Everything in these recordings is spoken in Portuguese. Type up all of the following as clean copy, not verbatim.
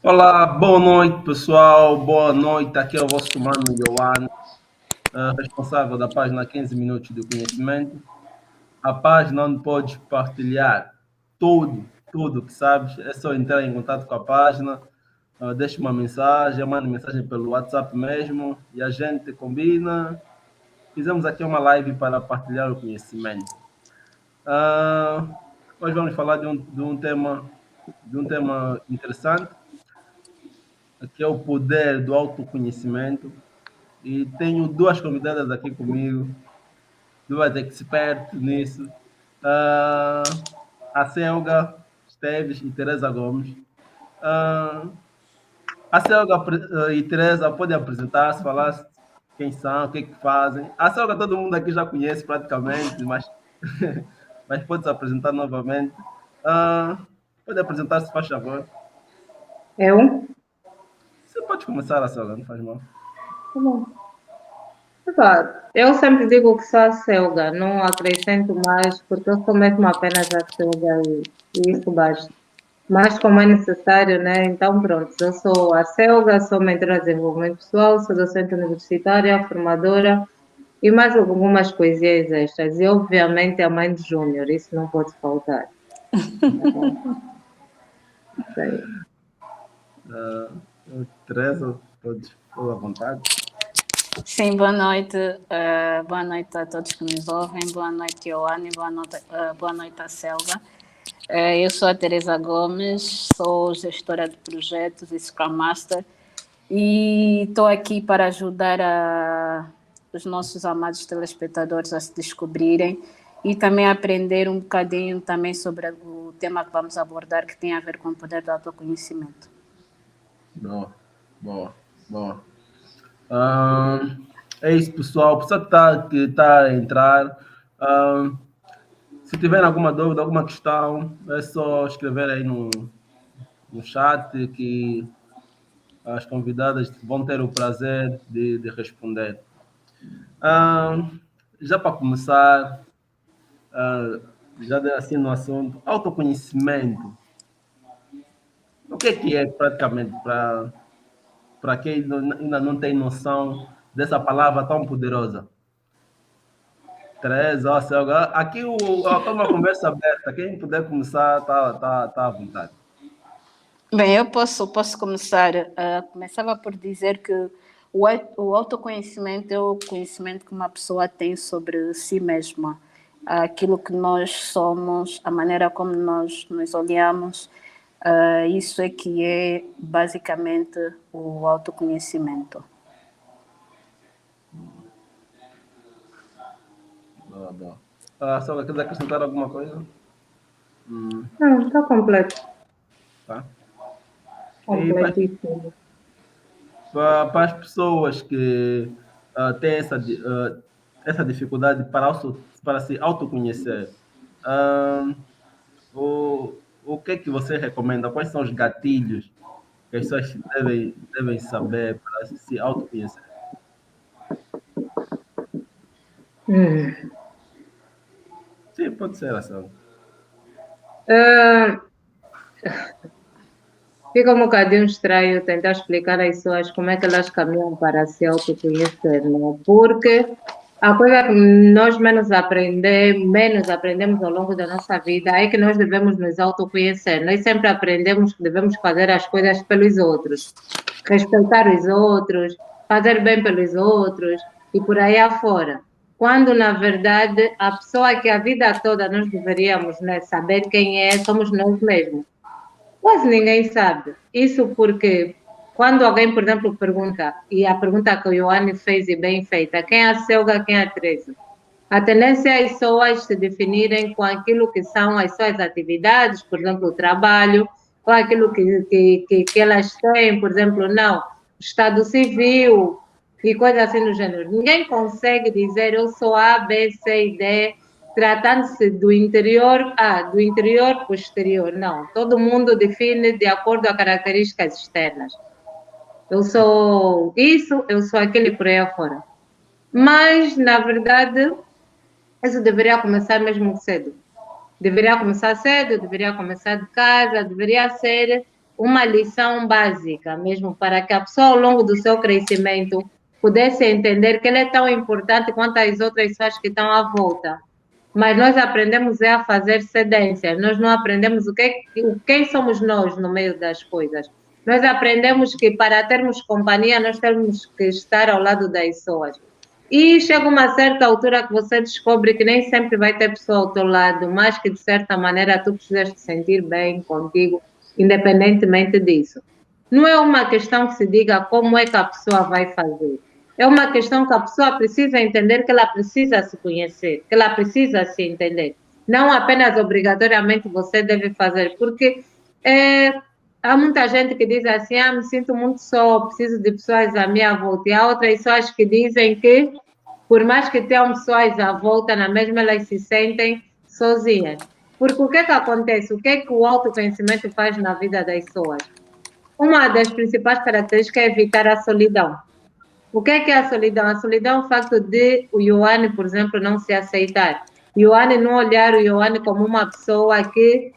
Olá, boa noite pessoal, boa noite. Aqui é o vosso mano Yohan, responsável da página 15 Minutos do Conhecimento. A página onde podes partilhar tudo que sabes. É só entrar em contato com a página, deixa uma mensagem, manda mensagem pelo WhatsApp mesmo e a gente combina. Fizemos aqui uma live para partilhar o conhecimento. Ah, Hoje vamos falar de um tema interessante, que é o poder do autoconhecimento. E tenho duas convidadas aqui comigo, duas expertas nisso. Ah, a Selga Esteves e Teresa Gomes. Ah, a Selga e Teresa podem apresentar-se, falar quem são, o que, é que fazem. A Selga todo mundo aqui já conhece praticamente, mas, mas pode se apresentar novamente. Pode apresentar-se, faz favor. Eu? Você pode começar, a Selga, não faz mal. Tá bom. Eu sempre digo que sou a Selga, não acrescento mais, porque eu sou mesmo apenas a Selga e isso basta. Mas como é necessário, né? Então, pronto, eu sou a Selga, sou mentora de desenvolvimento pessoal, sou docente universitária, formadora e mais algumas coisinhas extras. E, obviamente, a mãe de Júnior, isso não pode faltar. Isso aí. Teresa, pode, à vontade. Sim, boa noite. Boa noite a todos que nos ouvem. Boa noite, Ioane. Boa noite a Selva. Eu sou a Teresa Gomes, sou gestora de projetos e Scrum Master e estou aqui para ajudar os nossos amados telespectadores a se descobrirem e também aprender um bocadinho também sobre o tema que vamos abordar, que tem a ver com o poder do autoconhecimento. Boa, boa, boa. É isso, pessoal. Pessoal que tá a entrar, se tiver alguma dúvida, alguma questão, é só escrever aí no chat que as convidadas vão ter o prazer de responder. Já para começar, já assim no assunto, autoconhecimento. O que é praticamente para quem ainda não tem noção dessa palavra tão poderosa? Teresa, ó, Selga, aqui tá uma conversa aberta. Quem puder começar, tá à vontade. Bem, eu posso começar. Começava por dizer que o autoconhecimento é o conhecimento que uma pessoa tem sobre si mesma, aquilo que nós somos, a maneira como nós nos olhamos. Isso é que é basicamente o autoconhecimento. Boa, boa. Selga, quer acrescentar alguma coisa? Não, está completo. Tá. E Completíssimo. para as pessoas que têm essa dificuldade para se autoconhecer, o que é que você recomenda? Quais são os gatilhos que as pessoas devem saber para se autoconhecer? Hum. Sim, pode ser assim. Ah, Fica um bocadinho estranho tentar explicar às pessoas como é que elas caminham para se autoconhecer, não? Porque a coisa que nós menos aprendemos ao longo da nossa vida é que nós devemos nos autoconhecer. Nós sempre aprendemos que devemos fazer as coisas pelos outros, respeitar os outros, fazer bem pelos outros e por aí afora. Quando, na verdade, a pessoa que a vida toda nós deveríamos, né, saber quem é, somos nós mesmos. Quase ninguém sabe. Isso porque quando alguém, por exemplo, pergunta, e a pergunta que o Ioane fez e bem feita, quem é a Selga, quem é a Teresa? A tendência é as pessoas se definirem com aquilo que são as suas atividades, por exemplo, o trabalho, ou aquilo que elas têm, por exemplo, não, Estado Civil e coisas assim do gênero. Ninguém consegue dizer eu sou A, B, C e D, tratando-se do interior A, do interior para o exterior. Não, todo mundo define de acordo a características externas. Eu sou isso, eu sou aquilo e por aí afora. Mas, na verdade, isso deveria começar mesmo cedo. Deveria começar cedo, deveria começar de casa, deveria ser uma lição básica mesmo, para que a pessoa, ao longo do seu crescimento, pudesse entender que ele é tão importante quanto as outras pessoas que estão à volta. Mas nós aprendemos a fazer cedências, nós não aprendemos quem somos nós no meio das coisas. Nós aprendemos que para termos companhia, nós temos que estar ao lado das pessoas. E chega uma certa altura que você descobre que nem sempre vai ter pessoa ao teu lado, mas que de certa maneira tu precisas te sentir bem contigo, independentemente disso. Não é uma questão que se diga como é que a pessoa vai fazer. É uma questão que a pessoa precisa entender que ela precisa se conhecer, que ela precisa se entender. Não apenas obrigatoriamente você deve fazer, porque há muita gente que diz assim, me sinto muito só, preciso de pessoas à minha volta. E há outras pessoas que dizem que, por mais que tenham pessoas à volta, na mesma elas se sentem sozinhas. Porque o que acontece? O que o autoconhecimento faz na vida das pessoas? Uma das principais características é evitar a solidão. O que é a solidão? A solidão é o facto de o Ioane, por exemplo, não se aceitar. Ioane não olhar o Ioane como uma pessoa que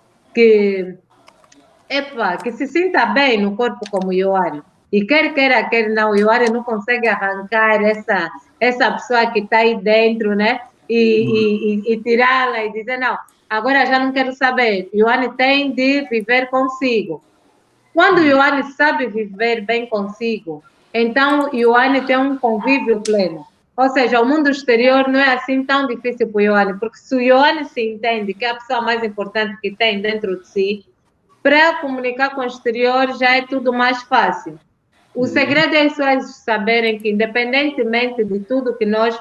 se sinta bem no corpo como Ioane. E quer queira, quer não, o Ioane não consegue arrancar essa pessoa que está aí dentro, né? E tirá-la e dizer, não, agora já não quero saber. Ioane tem de viver consigo. Quando o Ioane sabe viver bem consigo, então o Ioane tem um convívio pleno. Ou seja, o mundo exterior não é assim tão difícil para o Ioane, porque se o Ioane se entende que é a pessoa mais importante que tem dentro de si, para comunicar com o exterior já é tudo mais fácil. O segredo é as pessoas saberem que, independentemente de tudo que nós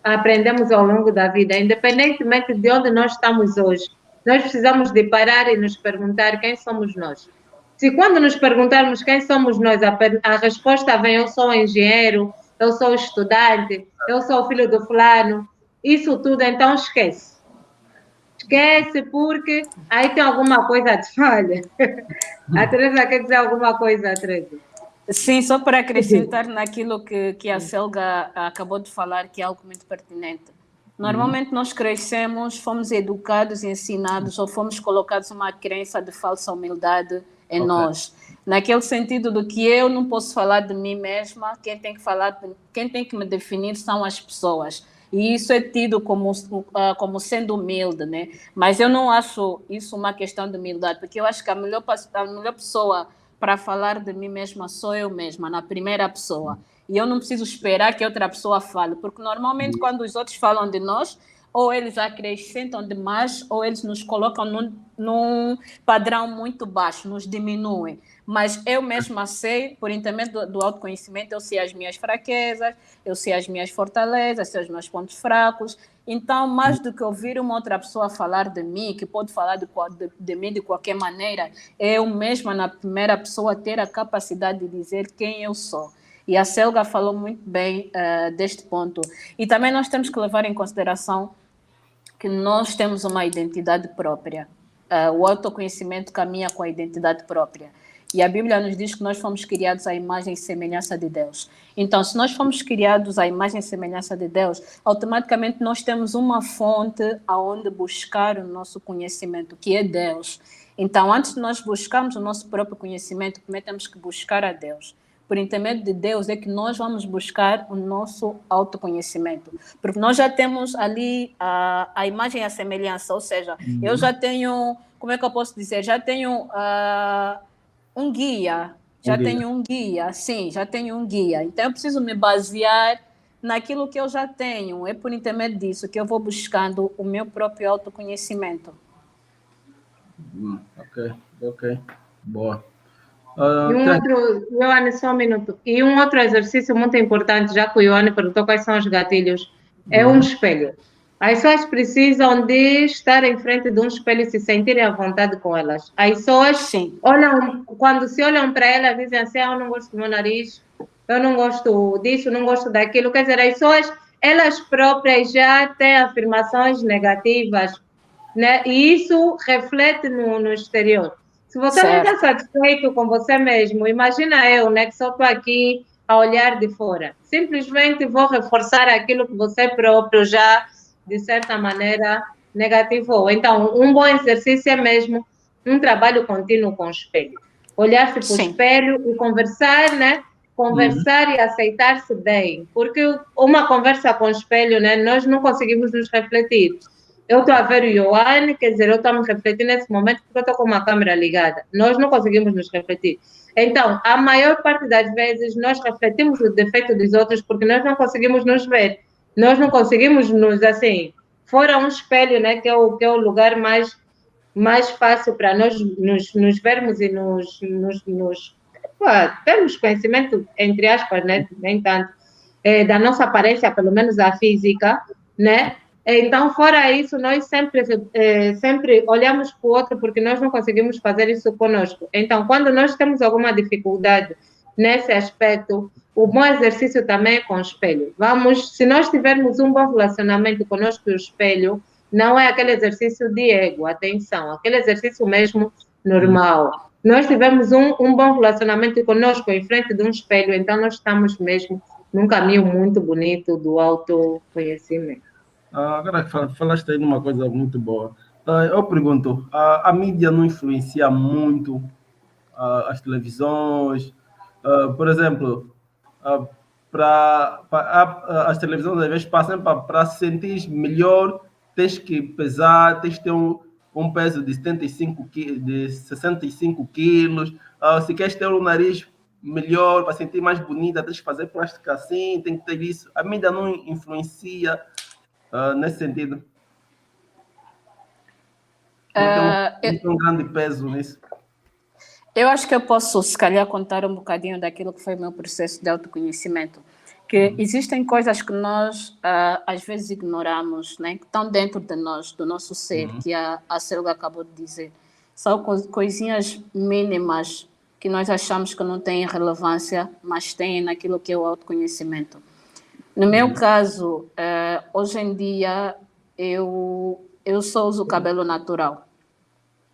aprendemos ao longo da vida, independentemente de onde nós estamos hoje, nós precisamos de parar e nos perguntar quem somos nós. Se quando nos perguntarmos quem somos nós, a resposta vem, eu sou engenheiro, eu sou estudante, eu sou filho do fulano, isso tudo, então esquece. Esquece, porque aí tem alguma coisa de falha. A Teresa quer dizer alguma coisa, Teresa? Sim, só para acrescentar naquilo que a Selga acabou de falar, que é algo muito pertinente. Normalmente nós crescemos, fomos educados, ensinados, ou fomos colocados uma crença de falsa humildade em nós. Naquele sentido do que eu não posso falar de mim mesma, quem tem que me definir são as pessoas. E isso é tido como sendo humilde, né? Mas eu não acho isso uma questão de humildade, porque eu acho que a melhor pessoa para falar de mim mesma sou eu mesma, na primeira pessoa. E eu não preciso esperar que outra pessoa fale, porque normalmente quando os outros falam de nós, ou eles acrescentam demais, ou eles nos colocam num padrão muito baixo, nos diminuem. Mas eu mesma sei, por intermédio do autoconhecimento, eu sei as minhas fraquezas, eu sei as minhas fortalezas, sei os meus pontos fracos. Então, mais do que ouvir uma outra pessoa falar de mim, que pode falar de mim de qualquer maneira, eu mesma, na primeira pessoa, ter a capacidade de dizer quem eu sou. E a Selga falou muito bem deste ponto. E também nós temos que levar em consideração que nós temos uma identidade própria. O autoconhecimento caminha com a identidade própria. E a Bíblia nos diz que nós fomos criados à imagem e semelhança de Deus. Então, se nós fomos criados à imagem e semelhança de Deus, automaticamente nós temos uma fonte aonde buscar o nosso conhecimento, que é Deus. Então, antes de nós buscarmos o nosso próprio conhecimento, primeiro temos que buscar a Deus. Por intermédio de Deus é que nós vamos buscar o nosso autoconhecimento. Porque nós já temos ali a imagem e a semelhança, ou seja, eu já tenho, como é que eu posso dizer? Já tenho um guia, tenho um guia, sim, já tenho um guia. Então eu preciso me basear naquilo que eu já tenho. É por intermédio disso que eu vou buscando o meu próprio autoconhecimento. Ok. Boa. Ioane, só um minuto. E um outro exercício muito importante, já que o Ioane perguntou quais são os gatilhos, é um espelho. As pessoas precisam de estar em frente de um espelho e se sentirem à vontade com elas. As pessoas olham, quando se olham para elas, dizem assim, eu não gosto do meu nariz, eu não gosto disso, não gosto daquilo. Quer dizer, as pessoas, elas próprias já têm afirmações negativas, né? E isso reflete no exterior. Se você não está satisfeito com você mesmo, imagina eu, né, que só estou aqui a olhar de fora. Simplesmente vou reforçar aquilo que você próprio já, de certa maneira, negativou. Então, um bom exercício é mesmo um trabalho contínuo com o espelho. Olhar-se para o Sim. espelho e conversar, né? Conversar e aceitar-se bem. Porque uma conversa com o espelho, né? Nós não conseguimos nos refletir. Eu estou a ver o Ioane, quer dizer, eu estou a me refletir nesse momento porque eu estou com uma câmera ligada. Nós não conseguimos nos refletir. Então, a maior parte das vezes, nós refletimos o defeito dos outros porque nós não conseguimos nos ver. Nós não conseguimos nos, assim, fora um espelho, né, que é o lugar mais fácil para nós nos vermos e termos conhecimento, entre aspas, né, nem tanto, da nossa aparência, pelo menos a física, né? Então, fora isso, nós sempre olhamos para o outro porque nós não conseguimos fazer isso conosco. Então, quando nós temos alguma dificuldade nesse aspecto, o bom exercício também é com o espelho. Se nós tivermos um bom relacionamento conosco e o espelho, não é aquele exercício de ego, atenção, aquele exercício mesmo normal. Nós tivemos um bom relacionamento conosco em frente de um espelho, então nós estamos mesmo num caminho muito bonito do autoconhecimento. Agora falaste aí numa coisa muito boa. Eu pergunto, a mídia não influencia muito as televisões? Por exemplo, as televisões às vezes passam para sentir melhor, tens que pesar, tens que ter um peso de 65 quilos. Se queres ter um nariz melhor, para sentir mais bonita, tens que fazer plástica assim, tem que ter isso. A mídia não influencia nesse sentido. Não tem um grande peso nisso. Eu acho que eu posso, se calhar, contar um bocadinho daquilo que foi o meu processo de autoconhecimento. Que existem coisas que nós, às vezes, ignoramos, né? Que estão dentro de nós, do nosso ser, que a Selga acabou de dizer. São coisinhas mínimas que nós achamos que não têm relevância, mas têm naquilo que é o autoconhecimento. No meu caso, hoje em dia, eu só uso cabelo natural.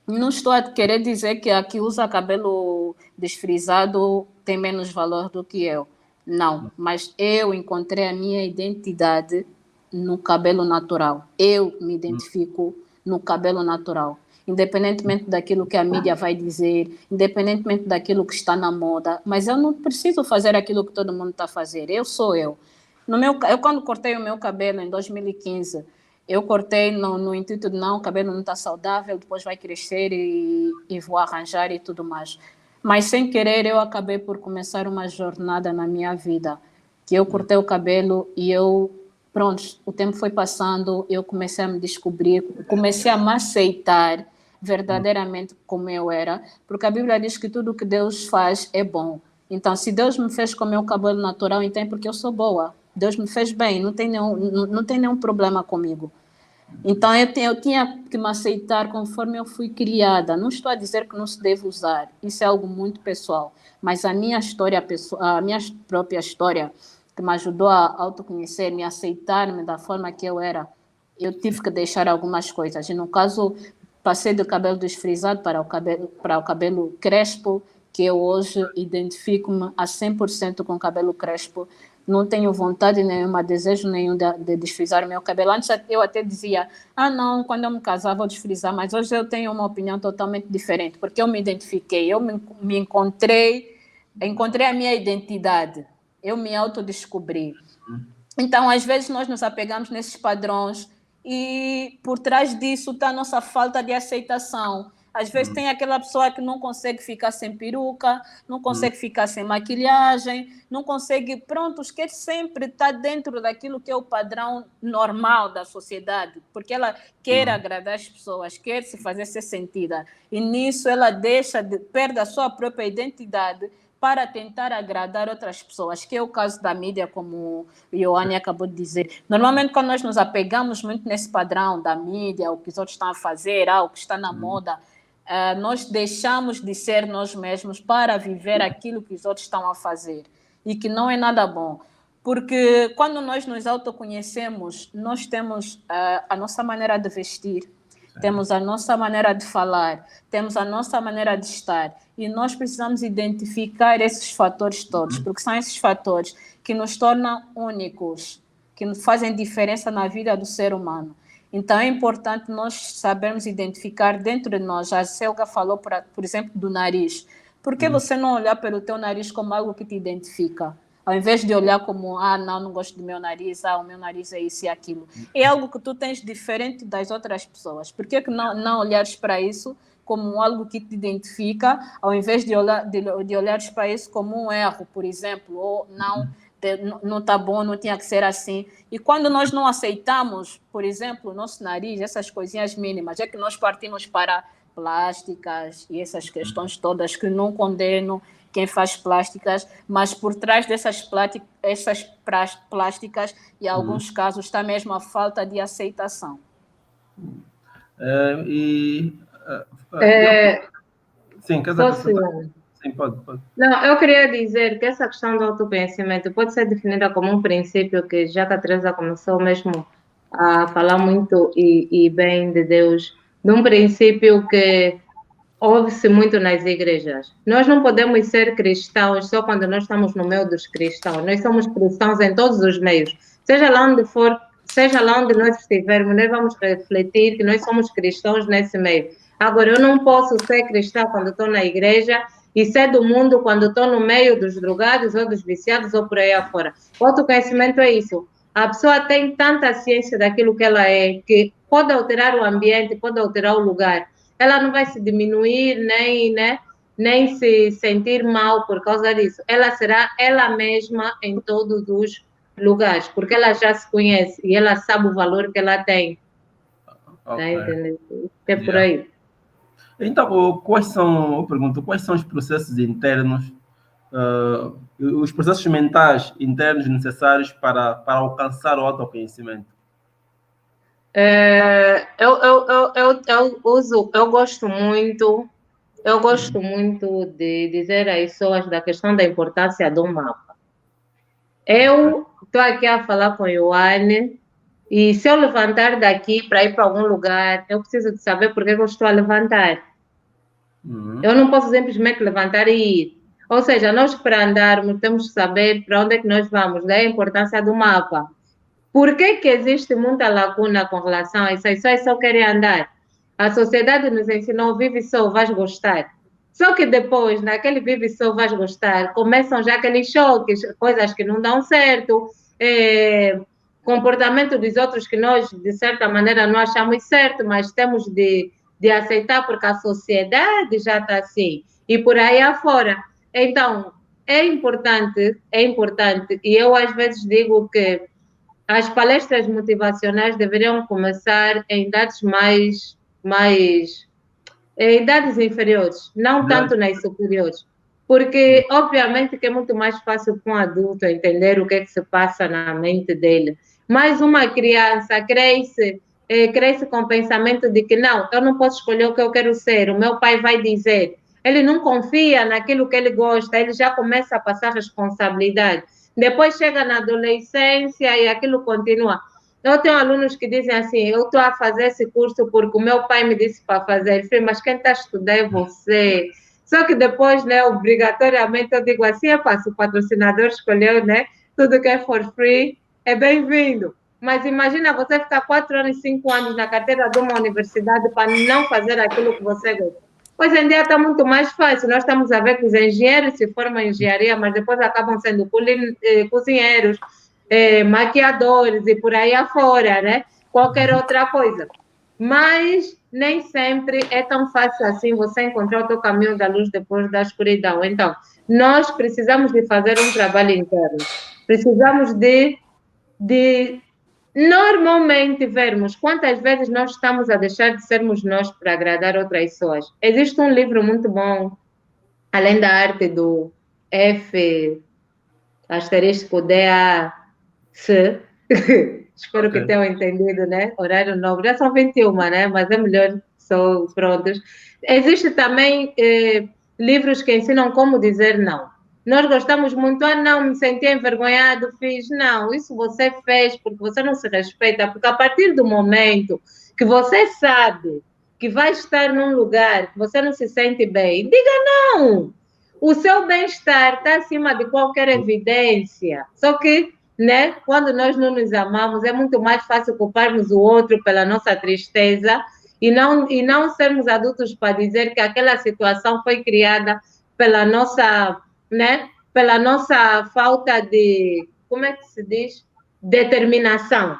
Não estou a querer dizer que a que usa cabelo desfrisado tem menos valor do que eu. Não, mas eu encontrei a minha identidade no cabelo natural. Eu me identifico no cabelo natural. Independentemente daquilo que a mídia vai dizer, independentemente daquilo que está na moda, mas eu não preciso fazer aquilo que todo mundo está a fazer. Eu sou eu. Eu, quando cortei o meu cabelo em 2015, eu cortei no intuito de não, o cabelo não está saudável, depois vai crescer e vou arranjar e tudo mais. Mas sem querer eu acabei por começar uma jornada na minha vida, que eu cortei o cabelo e pronto, o tempo foi passando, eu comecei a me descobrir, comecei a me aceitar verdadeiramente como eu era, porque a Bíblia diz que tudo que Deus faz é bom. Então, se Deus me fez com o meu cabelo natural, então é porque eu sou boa. Deus me fez bem, não tem nenhum problema comigo. Então, eu tinha que me aceitar conforme eu fui criada. Não estou a dizer que não se deve usar, isso é algo muito pessoal. Mas a minha história, a minha própria história, que me ajudou a autoconhecer, me aceitar-me da forma que eu era, eu tive que deixar algumas coisas. E no caso, passei do cabelo desfrisado para o cabelo crespo, que eu hoje identifico-me a 100% com o cabelo crespo. Não tenho vontade nenhuma, desejo nenhum de desfrizar o meu cabelo. Antes eu até dizia, não, quando eu me casar vou desfrizar, mas hoje eu tenho uma opinião totalmente diferente, porque eu me identifiquei, eu me encontrei a minha identidade, eu me autodescobri. Então, às vezes, nós nos apegamos nesses padrões e por trás disso está a nossa falta de aceitação. Às vezes tem aquela pessoa que não consegue ficar sem peruca, não consegue ficar sem maquilhagem, não consegue, pronto, quer sempre estar dentro daquilo que é o padrão normal da sociedade, porque ela quer agradar as pessoas, quer se fazer ser sentida. E nisso ela perde a sua própria identidade para tentar agradar outras pessoas, que é o caso da mídia, como o Ioane acabou de dizer. Normalmente, quando nós nos apegamos muito nesse padrão da mídia, o que os outros estão a fazer, o que está na moda, nós deixamos de ser nós mesmos para viver aquilo que os outros estão a fazer, e que não é nada bom. Porque quando nós nos autoconhecemos, nós temos a nossa maneira de vestir, temos a nossa maneira de falar, temos a nossa maneira de estar, e nós precisamos identificar esses fatores todos, porque são esses fatores que nos tornam únicos, que nos fazem diferença na vida do ser humano. Então, é importante nós sabermos identificar dentro de nós. A Selga falou, por exemplo, do nariz. Por que você não olhar pelo teu nariz como algo que te identifica? Ao invés de olhar como, não gosto do meu nariz, o meu nariz é isso e aquilo. É algo que tu tens diferente das outras pessoas. Por que não olhares para isso como algo que te identifica, ao invés de olhares para isso como um erro, por exemplo, ou não está bom, não tinha que ser assim. E quando nós não aceitamos, por exemplo, o nosso nariz, essas coisinhas mínimas, é que nós partimos para plásticas e essas questões todas que não condenam quem faz plásticas, mas por trás dessas plásticas, em alguns casos, está mesmo a falta de aceitação. Sim, quer dizer, sim, pode. Não, eu queria dizer que essa questão do autoconhecimento pode ser definida como um princípio que já que a Teresa começou mesmo a falar muito e bem de Deus, de um princípio que ouve-se muito nas igrejas. Nós não podemos ser cristãos só quando nós estamos no meio dos cristãos. Nós somos cristãos em todos os meios. Seja lá onde for, seja lá onde nós estivermos, nós vamos refletir que nós somos cristãos nesse meio. Agora, eu não posso ser cristão quando estou na igreja e ser do mundo quando estou no meio dos drogados ou dos viciados ou por aí afora. O autoconhecimento é isso. A pessoa tem tanta ciência daquilo que ela é, que pode alterar o ambiente, pode alterar o lugar. Ela não vai se diminuir nem se sentir mal por causa disso. Ela será ela mesma em todos os lugares, porque ela já se conhece e ela sabe o valor que ela tem. Okay. Tá entendendo? É por aí. Então, quais são os processos internos, os processos mentais internos necessários para alcançar o autoconhecimento? Eu gosto muito de dizer às pessoas da questão da importância do mapa. Eu estou aqui a falar com o Ioane e se eu levantar daqui para ir para algum lugar, eu preciso de saber por que eu estou a levantar. Eu não posso simplesmente levantar e ir. Ou seja, nós para andarmos temos que saber para onde é que nós vamos, daí a importância do mapa. Por que existe muita lacuna com relação a isso? As pessoas só querem andar. A sociedade nos ensinou, vive só, vais gostar. Só que depois, naquele vive só, vais gostar, começam já aqueles choques, coisas que não dão certo, comportamento dos outros que nós, de certa maneira, não achamos certo, mas temos de aceitar porque a sociedade já está assim. E por aí afora. Então, é importante, e eu às vezes digo que as palestras motivacionais deveriam começar em idades em idades inferiores, não tanto nas superiores, porque obviamente que é muito mais fácil para um adulto entender o que é que se passa na mente dele. Mas uma criança cresce com o pensamento de que não, eu não posso escolher o que eu quero ser, o meu pai vai dizer. Ele não confia naquilo que ele gosta, ele já começa a passar responsabilidade. Depois chega na adolescência e aquilo continua. Eu tenho alunos que dizem assim, eu estou a fazer esse curso porque o meu pai me disse para fazer. Filho, mas quem está a estudar é você. Só que depois, obrigatoriamente, eu digo assim, se o patrocinador escolheu, tudo que é for free é bem-vindo. Mas imagina você ficar 4 anos, 5 anos na carteira de uma universidade para não fazer aquilo que você gosta. Hoje em dia está muito mais fácil. Nós estamos a ver que os engenheiros se formam em engenharia, mas depois acabam sendo cozinheiros, maquiadores e por aí afora, qualquer outra coisa. Mas nem sempre é tão fácil assim você encontrar o teu caminho da luz depois da escuridão. Então, nós precisamos de fazer um trabalho interno. Precisamos de normalmente vermos quantas vezes nós estamos a deixar de sermos nós para agradar outras pessoas. Existe um livro muito bom, Além da Arte, do F asterisco DAC. Espero que tenham entendido, Horário novo. Já são 21, mas é melhor, são prontos. Existe também livros que ensinam como dizer não. Nós gostamos muito, não, me senti envergonhado, fiz. Não, isso você fez porque você não se respeita, porque a partir do momento que você sabe que vai estar num lugar que você não se sente bem, diga não. O seu bem-estar está acima de qualquer evidência. Só que, quando nós não nos amamos, é muito mais fácil culparmos o outro pela nossa tristeza e não sermos adultos para dizer que aquela situação foi criada pela nossa, né, pela nossa falta de, como é que se diz? Determinação.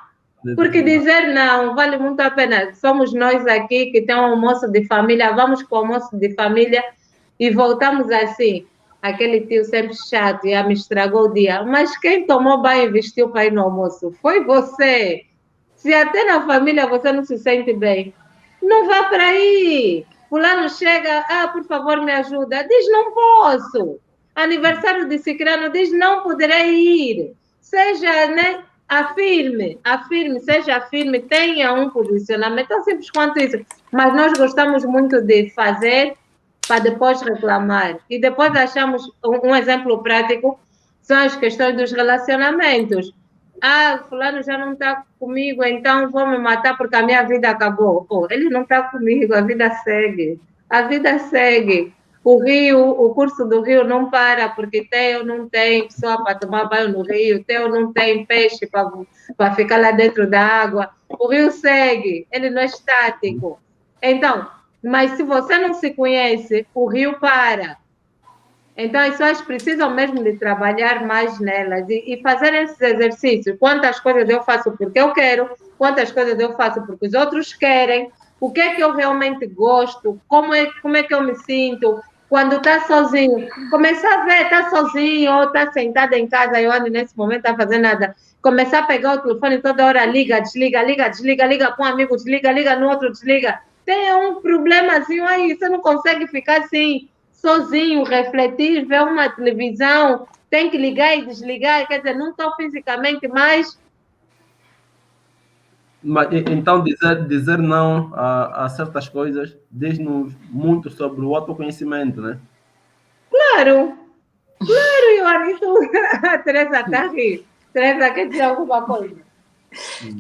Porque dizer não vale muito a pena. Somos nós aqui que tem um almoço de família, vamos para o almoço de família e voltamos assim. Aquele tio sempre chato, já me estragou o dia. Mas quem tomou banho e vestiu para ir no almoço? Foi você. Se até na família você não se sente bem, não vá para aí. Fulano chega, por favor, me ajuda. Diz, não posso. Aniversário de Cicrano, diz, não poderei ir. Seja, né, afirme, seja firme, tenha um posicionamento, tão simples quanto isso. Mas nós gostamos muito de fazer para depois reclamar. E depois achamos um exemplo prático, são as questões dos relacionamentos. Fulano já não está comigo, então vou me matar porque a minha vida acabou. Ele não está comigo, a vida segue. A vida segue. O curso do rio não para, porque Teu não tem pessoa para tomar banho no rio, Teu não tem peixe para ficar lá dentro da água. O rio segue, ele não é estático. Então, mas se você não se conhece, o rio para. Então, as pessoas precisam mesmo de trabalhar mais nelas e fazer esses exercícios. Quantas coisas eu faço porque eu quero, quantas coisas eu faço porque os outros querem, o que é que eu realmente gosto, como é que eu me sinto quando está sozinho. Começar a ver, está sozinho ou está sentado em casa, eu ando nesse momento, não está fazendo nada. Começar a pegar o telefone toda hora, liga, desliga, liga, desliga, liga para um amigo, desliga, liga no outro, desliga. Tem um problemazinho aí, você não consegue ficar assim sozinho, refletir, ver uma televisão, tem que ligar e desligar, quer dizer, não estou fisicamente mais. Então, dizer não a certas coisas diz-nos muito sobre o autoconhecimento, né? Claro, Ioane, a Teresa está a rir. Teresa, quer dizer alguma coisa?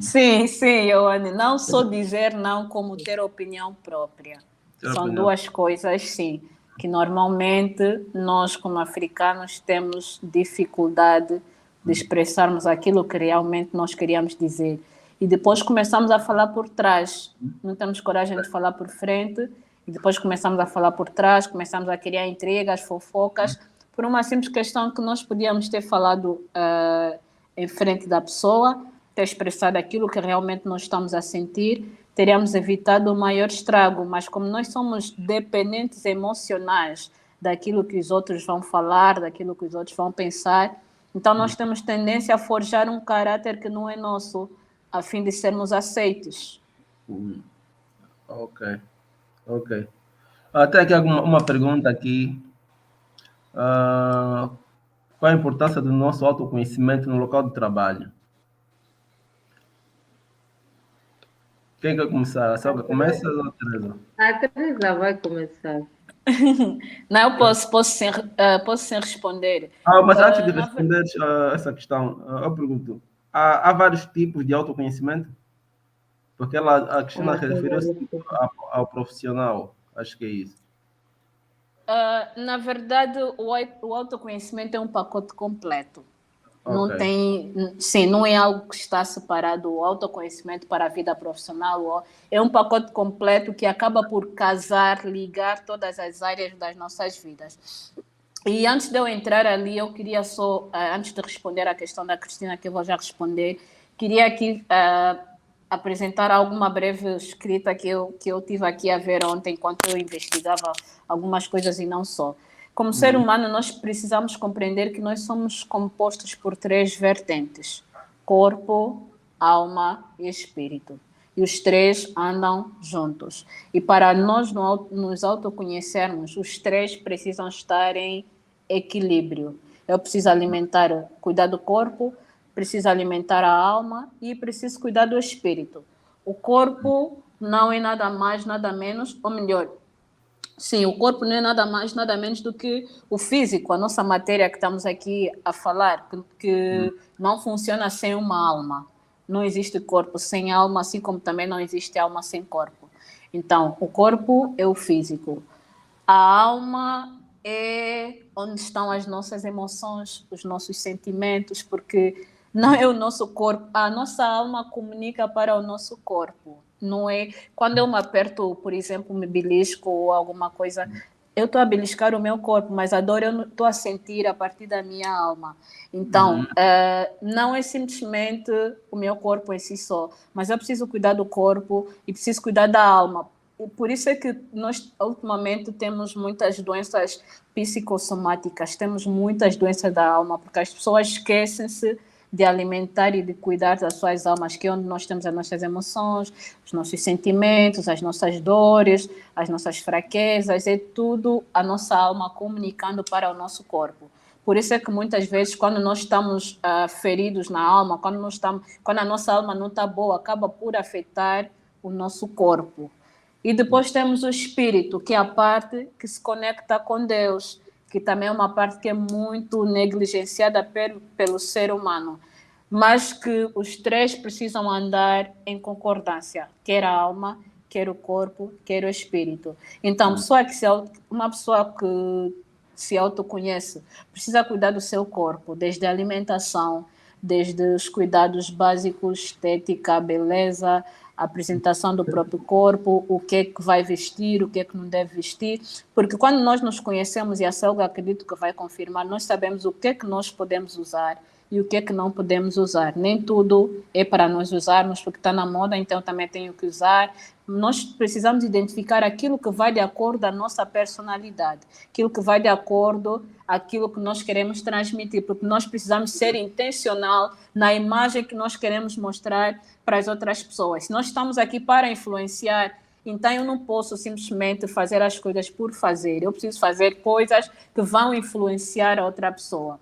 Sim, Ioane, não só dizer não, como ter opinião própria. São duas coisas, sim, que normalmente nós, como africanos, temos dificuldade de expressarmos aquilo que realmente nós queríamos dizer. E depois começamos a falar por trás. Não temos coragem de falar por frente, e depois começamos a falar por trás, começamos a criar intrigas, fofocas, por uma simples questão que nós podíamos ter falado em frente da pessoa, ter expressado aquilo que realmente nós estamos a sentir, teríamos evitado o maior estrago, mas como nós somos dependentes emocionais daquilo que os outros vão falar, daquilo que os outros vão pensar, então nós temos tendência a forjar um caráter que não é nosso, a fim de sermos aceitos. Ok. Até aqui uma pergunta aqui. Qual a importância do nosso autoconhecimento no local de trabalho? Quem quer começar? A Selga começa ou a Teresa? A Teresa vai começar. Não, eu posso sem responder. Mas antes de responder essa questão, eu pergunto: há vários tipos de autoconhecimento? Porque a Cristina referiu-se ao profissional, acho que é isso. Na verdade, o autoconhecimento é um pacote completo. Não tem, sim, não é algo que está separado, o autoconhecimento para a vida profissional. É um pacote completo que acaba por casar, ligar todas as áreas das nossas vidas. E antes de eu entrar ali, eu queria só, antes de responder à questão da Cristina, que eu vou já responder, queria aqui apresentar alguma breve escrita que eu tive aqui a ver ontem, enquanto eu investigava algumas coisas e não só. Como ser humano, nós precisamos compreender que nós somos compostos por 3 vertentes: corpo, alma e espírito. E os 3 andam juntos. E para nós nos autoconhecermos, os 3 precisam estar em equilíbrio. Eu preciso cuidar do corpo, preciso alimentar a alma e preciso cuidar do espírito. O corpo não é nada mais, nada menos, ou melhor, sim, o corpo não é nada mais, nada menos do que o físico, a nossa matéria que estamos aqui a falar, que não funciona sem uma alma. Não existe corpo sem alma, assim como também não existe alma sem corpo. Então, o corpo é o físico. A alma é onde estão as nossas emoções, os nossos sentimentos, porque não é o nosso corpo. A nossa alma comunica para o nosso corpo. Não é quando eu me aperto, por exemplo, me belisco ou alguma coisa, eu estou a beliscar o meu corpo, mas a dor eu estou a sentir a partir da minha alma. Então, não é simplesmente o meu corpo em si só, mas eu preciso cuidar do corpo e preciso cuidar da alma. E por isso é que nós, ultimamente, temos muitas doenças psicossomáticas, temos muitas doenças da alma, porque as pessoas esquecem-se de alimentar e de cuidar das suas almas, que é onde nós temos as nossas emoções, os nossos sentimentos, as nossas dores, as nossas fraquezas, é tudo a nossa alma comunicando para o nosso corpo. Por isso é que muitas vezes, quando nós estamos feridos na alma, quando a nossa alma não está boa, acaba por afetar o nosso corpo. E depois temos o espírito, que é a parte que se conecta com Deus, que também é uma parte que é muito negligenciada pelo ser humano, mas que os três precisam andar em concordância, quer a alma, quer o corpo, quer o espírito. Então, uma pessoa que se autoconhece precisa cuidar do seu corpo, desde a alimentação, desde os cuidados básicos, estética, beleza, a apresentação do próprio corpo, o que é que vai vestir, o que é que não deve vestir, porque quando nós nos conhecemos, e a Selga acredito que vai confirmar, nós sabemos o que é que nós podemos usar e o que é que não podemos usar. Nem tudo é para nós usarmos, porque está na moda, então também tenho que usar. Nós precisamos identificar aquilo que vai de acordo à nossa personalidade, aquilo que vai de acordo àquilo que nós queremos transmitir, porque nós precisamos ser intencional na imagem que nós queremos mostrar para as outras pessoas. Se nós estamos aqui para influenciar, então eu não posso simplesmente fazer as coisas por fazer, eu preciso fazer coisas que vão influenciar a outra pessoa.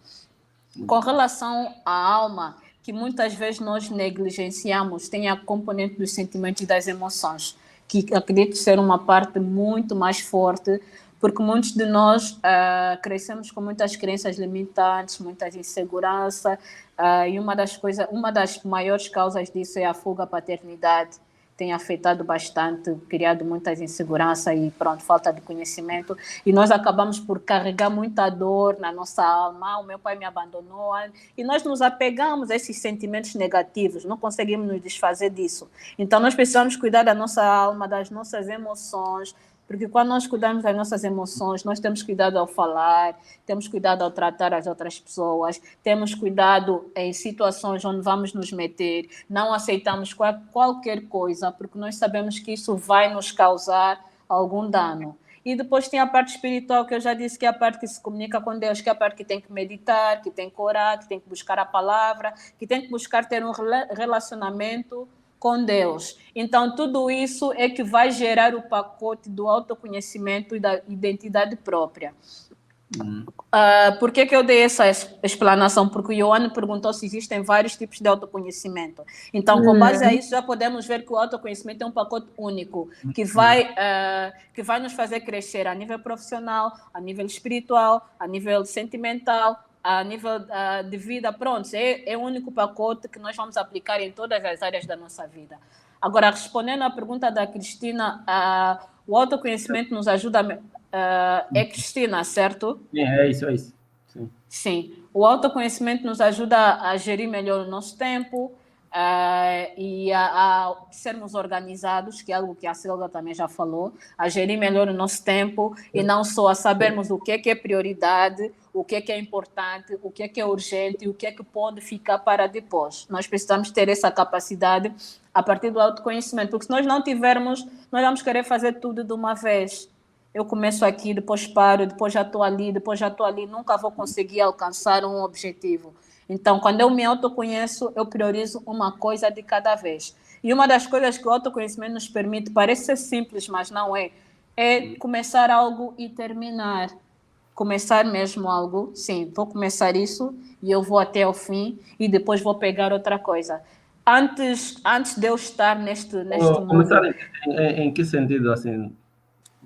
Com relação à alma, que muitas vezes nós negligenciamos, tem a componente dos sentimentos e das emoções, que acredito ser uma parte muito mais forte, porque muitos de nós crescemos com muitas crenças limitantes, muitas inseguranças, e uma das maiores causas disso é a fuga à paternidade. Tem afetado bastante, criado muitas inseguranças e falta de conhecimento. E nós acabamos por carregar muita dor na nossa alma. O meu pai me abandonou. E nós nos apegamos a esses sentimentos negativos, não conseguimos nos desfazer disso. Então, nós precisamos cuidar da nossa alma, das nossas emoções, porque quando nós cuidamos das nossas emoções, nós temos cuidado ao falar, temos cuidado ao tratar as outras pessoas, temos cuidado em situações onde vamos nos meter, não aceitamos qualquer coisa, porque nós sabemos que isso vai nos causar algum dano. E depois tem a parte espiritual, que eu já disse que é a parte que se comunica com Deus, que é a parte que tem que meditar, que tem que orar, que tem que buscar a palavra, que tem que buscar ter um relacionamento com Deus. Então, tudo isso é que vai gerar o pacote do autoconhecimento e da identidade própria. Por que eu dei essa explanação? Porque o Ioane perguntou se existem vários tipos de autoconhecimento. Então, com base a isso, já podemos ver que o autoconhecimento é um pacote único, que vai nos fazer crescer a nível profissional, a nível espiritual, a nível sentimental, a nível de vida. Pronto, é o único pacote que nós vamos aplicar em todas as áreas da nossa vida. Agora, respondendo à pergunta da Cristina, o autoconhecimento nos ajuda... é Cristina, certo? Sim, é isso. Sim. O autoconhecimento nos ajuda a gerir melhor o nosso tempo e a sermos organizados, que é algo que a Selga também já falou, a gerir melhor o nosso tempo e não só a sabermos o que é prioridade, o que é importante, o que é urgente e o que pode ficar para depois. Nós precisamos ter essa capacidade a partir do autoconhecimento, porque se nós não tivermos, nós vamos querer fazer tudo de uma vez. Eu começo aqui, depois paro, depois já estou ali, nunca vou conseguir alcançar um objetivo. Então, quando eu me autoconheço, eu priorizo uma coisa de cada vez. E uma das coisas que o autoconhecimento nos permite, parece ser simples, mas não é começar algo e terminar. Começar mesmo algo, sim, vou começar isso e eu vou até o fim e depois vou pegar outra coisa. Antes de eu estar neste mundo... Começar em que sentido, assim?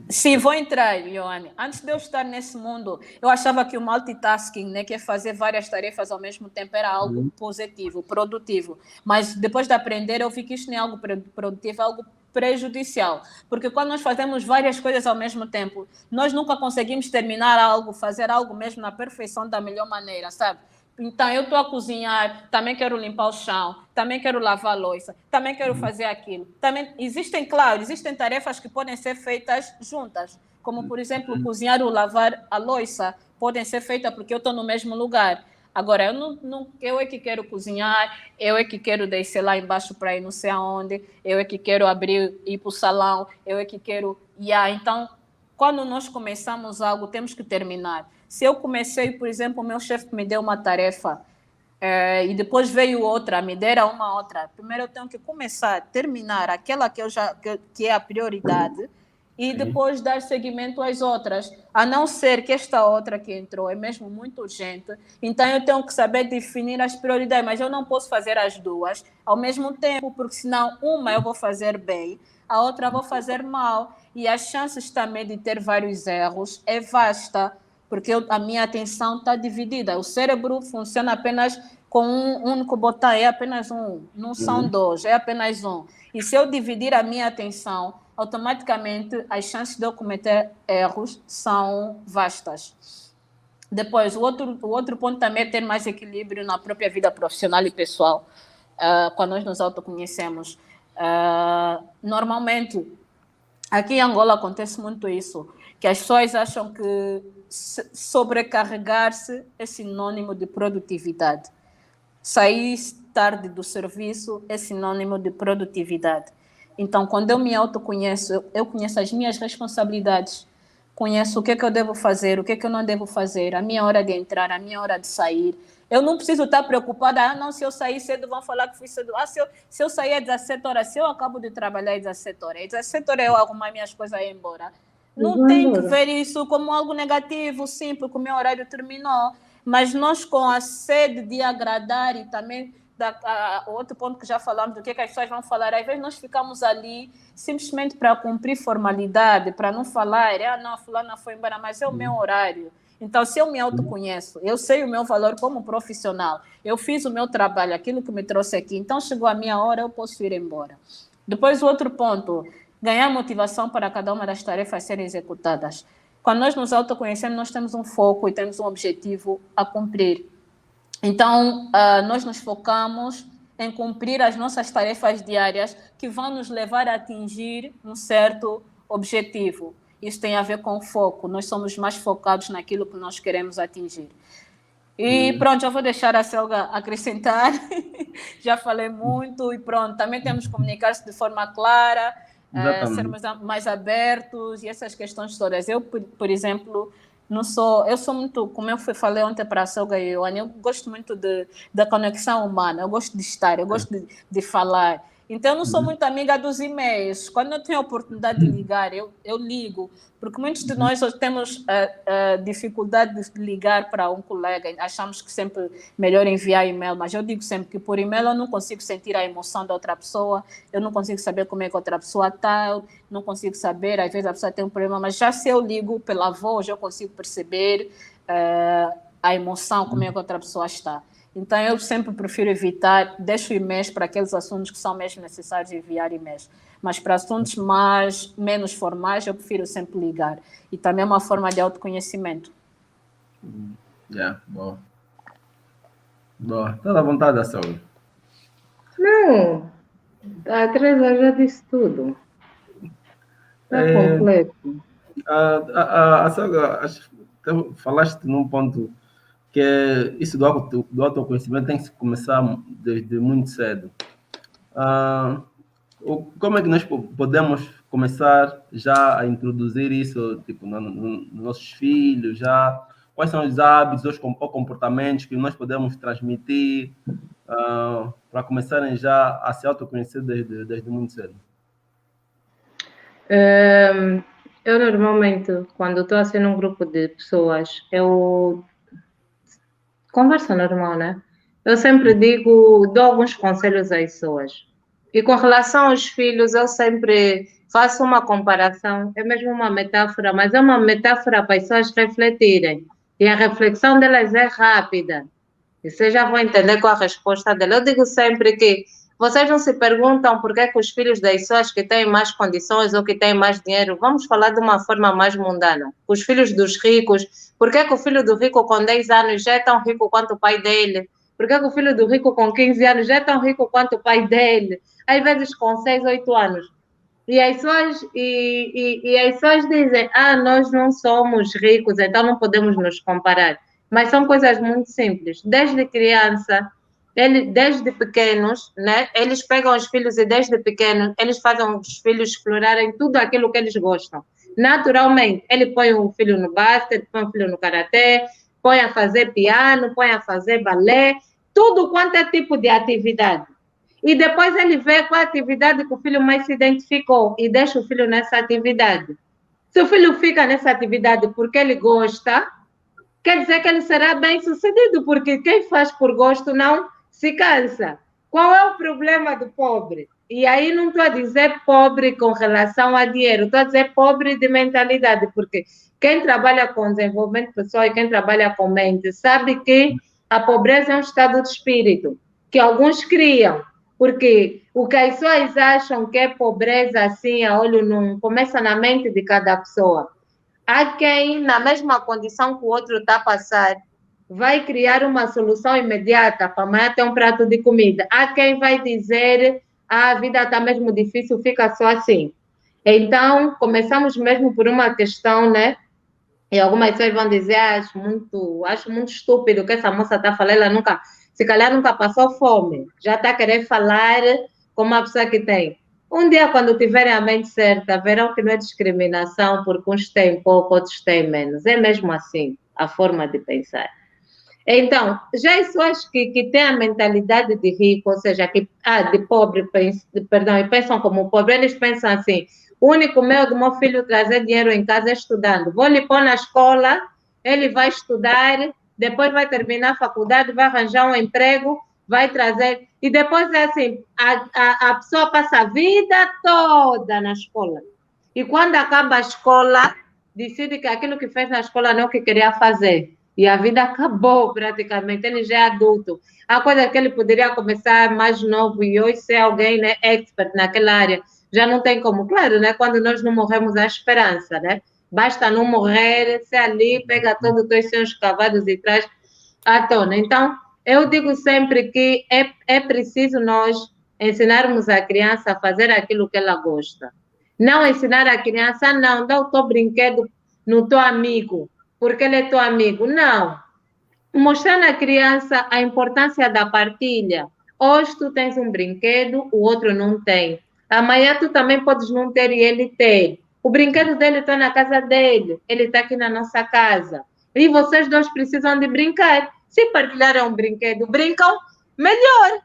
Sim, vou entrar, Ioane. Antes de eu estar nesse mundo, eu achava que o multitasking, que é fazer várias tarefas ao mesmo tempo, era algo positivo, produtivo. Mas depois de aprender, eu vi que isso não é algo produtivo, é algo prejudicial. Porque quando nós fazemos várias coisas ao mesmo tempo, nós nunca conseguimos terminar algo, fazer algo mesmo na perfeição da melhor maneira, sabe? Então, eu estou a cozinhar, também quero limpar o chão, também quero lavar a louça, também quero fazer aquilo. Também existem tarefas que podem ser feitas juntas, como, por exemplo, cozinhar ou lavar a louça, podem ser feitas porque eu estou no mesmo lugar. Agora, eu é que quero cozinhar, eu é que quero descer lá embaixo para ir não sei aonde, eu é que quero abrir e ir para o salão, eu é que quero... Então, quando nós começamos algo, temos que terminar. Se eu comecei, por exemplo, o meu chefe me deu uma tarefa, e depois veio outra, me deram uma outra. Primeiro eu tenho que começar, terminar aquela que é a prioridade e depois dar seguimento às outras. A não ser que esta outra que entrou é mesmo muito urgente, então eu tenho que saber definir as prioridades, mas eu não posso fazer as duas ao mesmo tempo, porque senão uma eu vou fazer bem, a outra eu vou fazer mal. E as chances também de ter vários erros é vasta, porque a minha atenção está dividida. O cérebro funciona apenas com um único botão, é apenas um, não são dois, é apenas um. E se eu dividir a minha atenção, automaticamente as chances de eu cometer erros são vastas. Depois, o outro ponto também é ter mais equilíbrio na própria vida profissional e pessoal, quando nós nos autoconhecemos. Normalmente, aqui em Angola acontece muito isso, que as pessoas acham que sobrecarregar-se é sinônimo de produtividade. Sair tarde do serviço é sinônimo de produtividade. Então, quando eu me autoconheço, eu conheço as minhas responsabilidades, conheço o que é que eu devo fazer, o que é que eu não devo fazer, a minha hora de entrar, a minha hora de sair. Eu não preciso estar preocupada, não, se eu sair cedo vão falar que fui cedo. Se eu sair às 17 horas, se eu acabo de trabalhar às 17 horas, às 17 horas eu arrumar minhas coisas e ir embora. Não tem que ver isso como algo negativo, sim, porque o meu horário terminou. Mas nós, com a sede de agradar e também outro ponto que já falamos, do que as pessoas vão falar, às vezes nós ficamos ali simplesmente para cumprir formalidade, para não falar, não, a fulana foi embora, mas é o meu horário. Então, se eu me autoconheço, eu sei o meu valor como profissional, eu fiz o meu trabalho, aquilo que me trouxe aqui, então chegou a minha hora, eu posso ir embora. Depois, o outro ponto, ganhar motivação para cada uma das tarefas serem executadas. Quando nós nos autoconhecemos, nós temos um foco e temos um objetivo a cumprir. Então, nós nos focamos em cumprir as nossas tarefas diárias que vão nos levar a atingir um certo objetivo. Isso tem a ver com o foco. Nós somos mais focados naquilo que nós queremos atingir. E pronto, já vou deixar a Selga acrescentar. Já falei muito e pronto. Também temos que comunicar-se de forma clara, sermos mais abertos e essas questões todas. Eu, por exemplo, eu sou muito, como eu falei ontem para a Selga e eu gosto muito da conexão humana, eu gosto de estar, eu gosto de falar. Então, eu não sou muito amiga dos e-mails. Quando eu tenho a oportunidade de ligar, eu ligo, porque muitos de nós temos dificuldade de ligar para um colega, achamos que sempre é melhor enviar e-mail, mas eu digo sempre que por e-mail eu não consigo sentir a emoção da outra pessoa, eu não consigo saber como é que a outra pessoa está, eu não consigo saber, às vezes a pessoa tem um problema, mas já se eu ligo pela voz, eu consigo perceber a emoção, como é que a outra pessoa está. Então, eu sempre prefiro evitar, deixo e-mails para aqueles assuntos que são mesmo necessários enviar e-mails. Mas para assuntos menos formais, eu prefiro sempre ligar. E também é uma forma de autoconhecimento. Boa. Boa. Toda à vontade, Selga. Não, a Teresa já disse tudo. Está completo. A Selga, falaste num ponto que é isso do autoconhecimento tem que se começar desde muito cedo. Como é que nós podemos começar já a introduzir isso tipo, nos nossos filhos? Já? Quais são os hábitos ou comportamentos que nós podemos transmitir para começarem já a se autoconhecer desde muito cedo? Eu normalmente, quando estou assim num grupo de pessoas, eu conversa normal, né? Eu sempre dou alguns conselhos às pessoas. E com relação aos filhos, eu sempre faço uma comparação, é mesmo uma metáfora, mas é uma metáfora para as pessoas refletirem. E a reflexão delas é rápida. E vocês já vão entender qual a resposta dela. Eu digo sempre que vocês não se perguntam por que os filhos das pessoas que têm mais condições ou que têm mais dinheiro, vamos falar de uma forma mais mundana. Os filhos dos ricos, por que o filho do rico com 10 anos já é tão rico quanto o pai dele? Por que o filho do rico com 15 anos já é tão rico quanto o pai dele? Às vezes com 6, 8 anos. E as pessoas dizem, nós não somos ricos, então não podemos nos comparar. Mas são coisas muito simples. Desde criança, desde pequenos, né, eles pegam os filhos e desde pequenos, eles fazem os filhos explorarem tudo aquilo que eles gostam. Naturalmente, ele põe o filho no basquete, põe o filho no karatê, põe a fazer piano, põe a fazer balé, tudo quanto é tipo de atividade. E depois ele vê qual atividade que o filho mais se identificou e deixa o filho nessa atividade. Se o filho fica nessa atividade porque ele gosta, quer dizer que ele será bem sucedido, porque quem faz por gosto não se cansa. Qual é o problema do pobre? E aí não estou a dizer pobre com relação a dinheiro, estou a dizer pobre de mentalidade, porque quem trabalha com desenvolvimento pessoal e quem trabalha com mente sabe que a pobreza é um estado de espírito, que alguns criam, porque o que as pessoas acham que é pobreza assim, a olho nu, começa na mente de cada pessoa. Há quem, na mesma condição que o outro está a passar, vai criar uma solução imediata para amanhã ter um prato de comida. Há quem vai dizer, a vida está mesmo difícil, fica só assim. Então, começamos mesmo por uma questão, né? E algumas pessoas vão dizer, acho muito estúpido o que essa moça está falando, ela nunca, se calhar nunca passou fome, já está a querer falar como uma pessoa que tem. Um dia, quando tiverem a mente certa, verão que não é discriminação, porque uns têm pouco, outros têm menos. É mesmo assim, a forma de pensar. Então, já as pessoas que têm a mentalidade de rico, ou seja, de pobre, e pensam como pobre, eles pensam assim, o único meio do meu filho trazer dinheiro em casa é estudando. Vou lhe pôr na escola, ele vai estudar, depois vai terminar a faculdade, vai arranjar um emprego, vai trazer... E depois é assim, a pessoa passa a vida toda na escola. E quando acaba a escola, decide que aquilo que fez na escola não é o que queria fazer. E a vida acabou praticamente, ele já é adulto. A coisa que ele poderia começar mais novo e hoje ser alguém, né, expert naquela área, já não tem como. Claro, né, quando nós não morremos, há esperança, né? Basta não morrer, ser ali, pega todos os teus sonhos cavados e traz à tona. Então, eu digo sempre que é preciso nós ensinarmos a criança a fazer aquilo que ela gosta. Não ensinar a criança, não, dá o teu brinquedo no teu amigo, porque ele é teu amigo. Não. Mostrar na criança a importância da partilha. Hoje tu tens um brinquedo, o outro não tem. Amanhã tu também podes não ter e ele ter. O brinquedo dele está na casa dele, ele está aqui na nossa casa. E vocês dois precisam de brincar. Se partilharem um brinquedo, brincam melhor.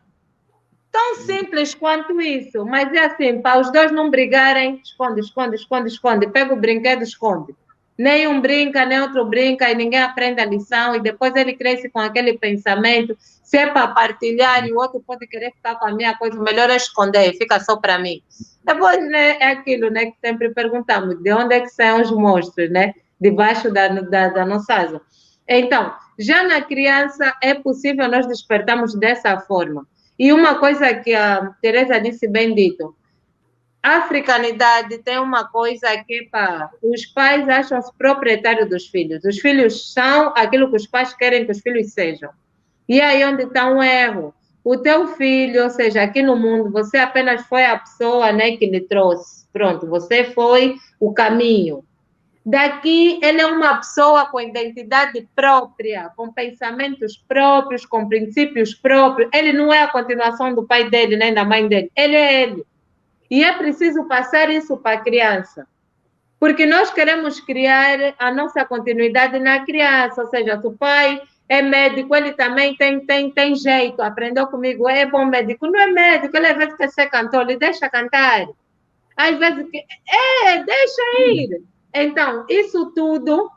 Tão simples quanto isso. Mas é assim, para os dois não brigarem, esconde, esconde, esconde, esconde. Pega o brinquedo, esconde. Nem um brinca, nem outro brinca, e ninguém aprende a lição, e depois ele cresce com aquele pensamento, se é para partilhar, e o outro pode querer ficar com a minha coisa, melhor é esconder, fica só para mim. Depois, né, é aquilo, né, que sempre perguntamos, de onde é que saem os monstros, né, debaixo da nossa asa. Então, já na criança é possível nós despertarmos dessa forma. E uma coisa que a Teresa disse bem dito, a africanidade tem uma coisa que os pais acham-se proprietários dos filhos. Os filhos são aquilo que os pais querem que os filhos sejam. E aí onde está um erro. O teu filho, ou seja, aqui no mundo, você apenas foi a pessoa, né, que lhe trouxe. Pronto, você foi o caminho. Daqui ele é uma pessoa com identidade própria, com pensamentos próprios, com princípios próprios. Ele não é a continuação do pai dele, nem da mãe dele. Ele é ele. E é preciso passar isso para a criança. Porque nós queremos criar a nossa continuidade na criança. Ou seja, se o pai é médico, ele também tem jeito. Aprendeu comigo, é bom médico. Não é médico, ele às vezes quer ser cantor, ele deixa cantar. Às vezes, deixa ir. Então, isso tudo,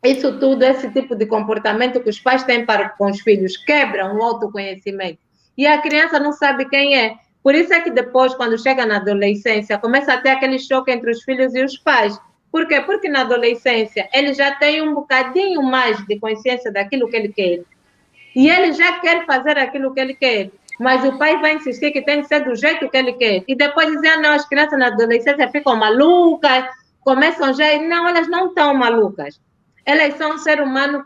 esse tipo de comportamento que os pais têm para com os filhos, quebram o autoconhecimento. E a criança não sabe quem é. Por isso é que depois, quando chega na adolescência, começa a ter aquele choque entre os filhos e os pais. Por quê? Porque na adolescência ele já tem um bocadinho mais de consciência daquilo que ele quer. E ele já quer fazer aquilo que ele quer. Mas o pai vai insistir que tem que ser do jeito que ele quer. E depois dizer, não, as crianças na adolescência ficam malucas, começam já... Não, elas não estão malucas. Elas são ser humano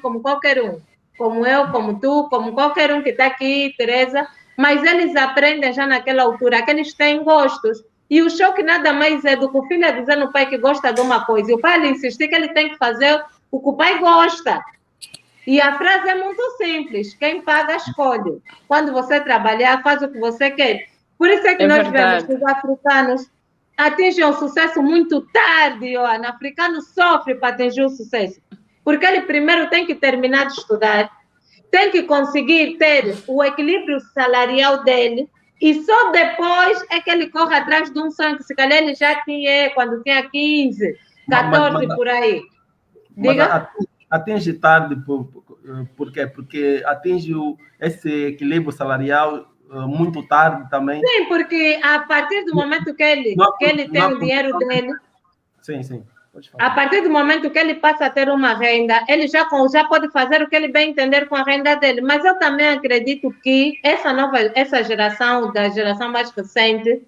como qualquer um. Como eu, como tu, como qualquer um que está aqui, Teresa... Mas eles aprendem já naquela altura que eles têm gostos. E o choque nada mais é do que o filho a dizer no pai que gosta de uma coisa. E o pai lhe insistir que ele tem que fazer o que o pai gosta. E a frase é muito simples. Quem paga, escolhe. Quando você trabalhar, faz o que você quer. Por isso é que nós vemos que os africanos atingem o sucesso muito tarde, Joana. O africano sofre para atingir o sucesso. Porque ele primeiro tem que terminar de estudar, tem que conseguir ter o equilíbrio salarial dele, e só depois é que ele corre atrás de um sonho que se calhar ele já tinha quando tinha 15, 14, por aí. Diga. Atinge tarde por quê? Porque atinge esse equilíbrio salarial muito tarde também. Sim, porque a partir do momento que ele tem o dinheiro dele... Sim. Pode falar. A partir do momento que ele passa a ter uma renda, ele já pode fazer o que ele bem entender com a renda dele. Mas eu também acredito que essa geração, da geração mais recente,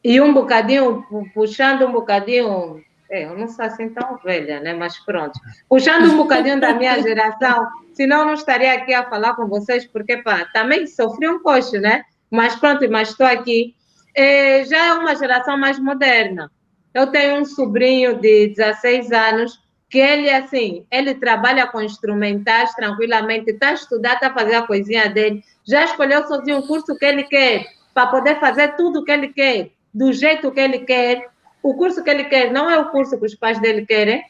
e um bocadinho, puxando um bocadinho... eu não sou assim tão velha, né? Mas pronto. Puxando um bocadinho da minha geração, senão eu não estaria aqui a falar com vocês, porque também sofri um coche, né? Mas pronto, mas estou aqui. Já é uma geração mais moderna. Eu tenho um sobrinho de 16 anos que ele trabalha com instrumentais tranquilamente, está a estudar, está a fazer a coisinha dele, já escolheu sozinho o curso que ele quer, para poder fazer tudo o que ele quer, do jeito que ele quer. O curso que ele quer não é o curso que os pais dele querem,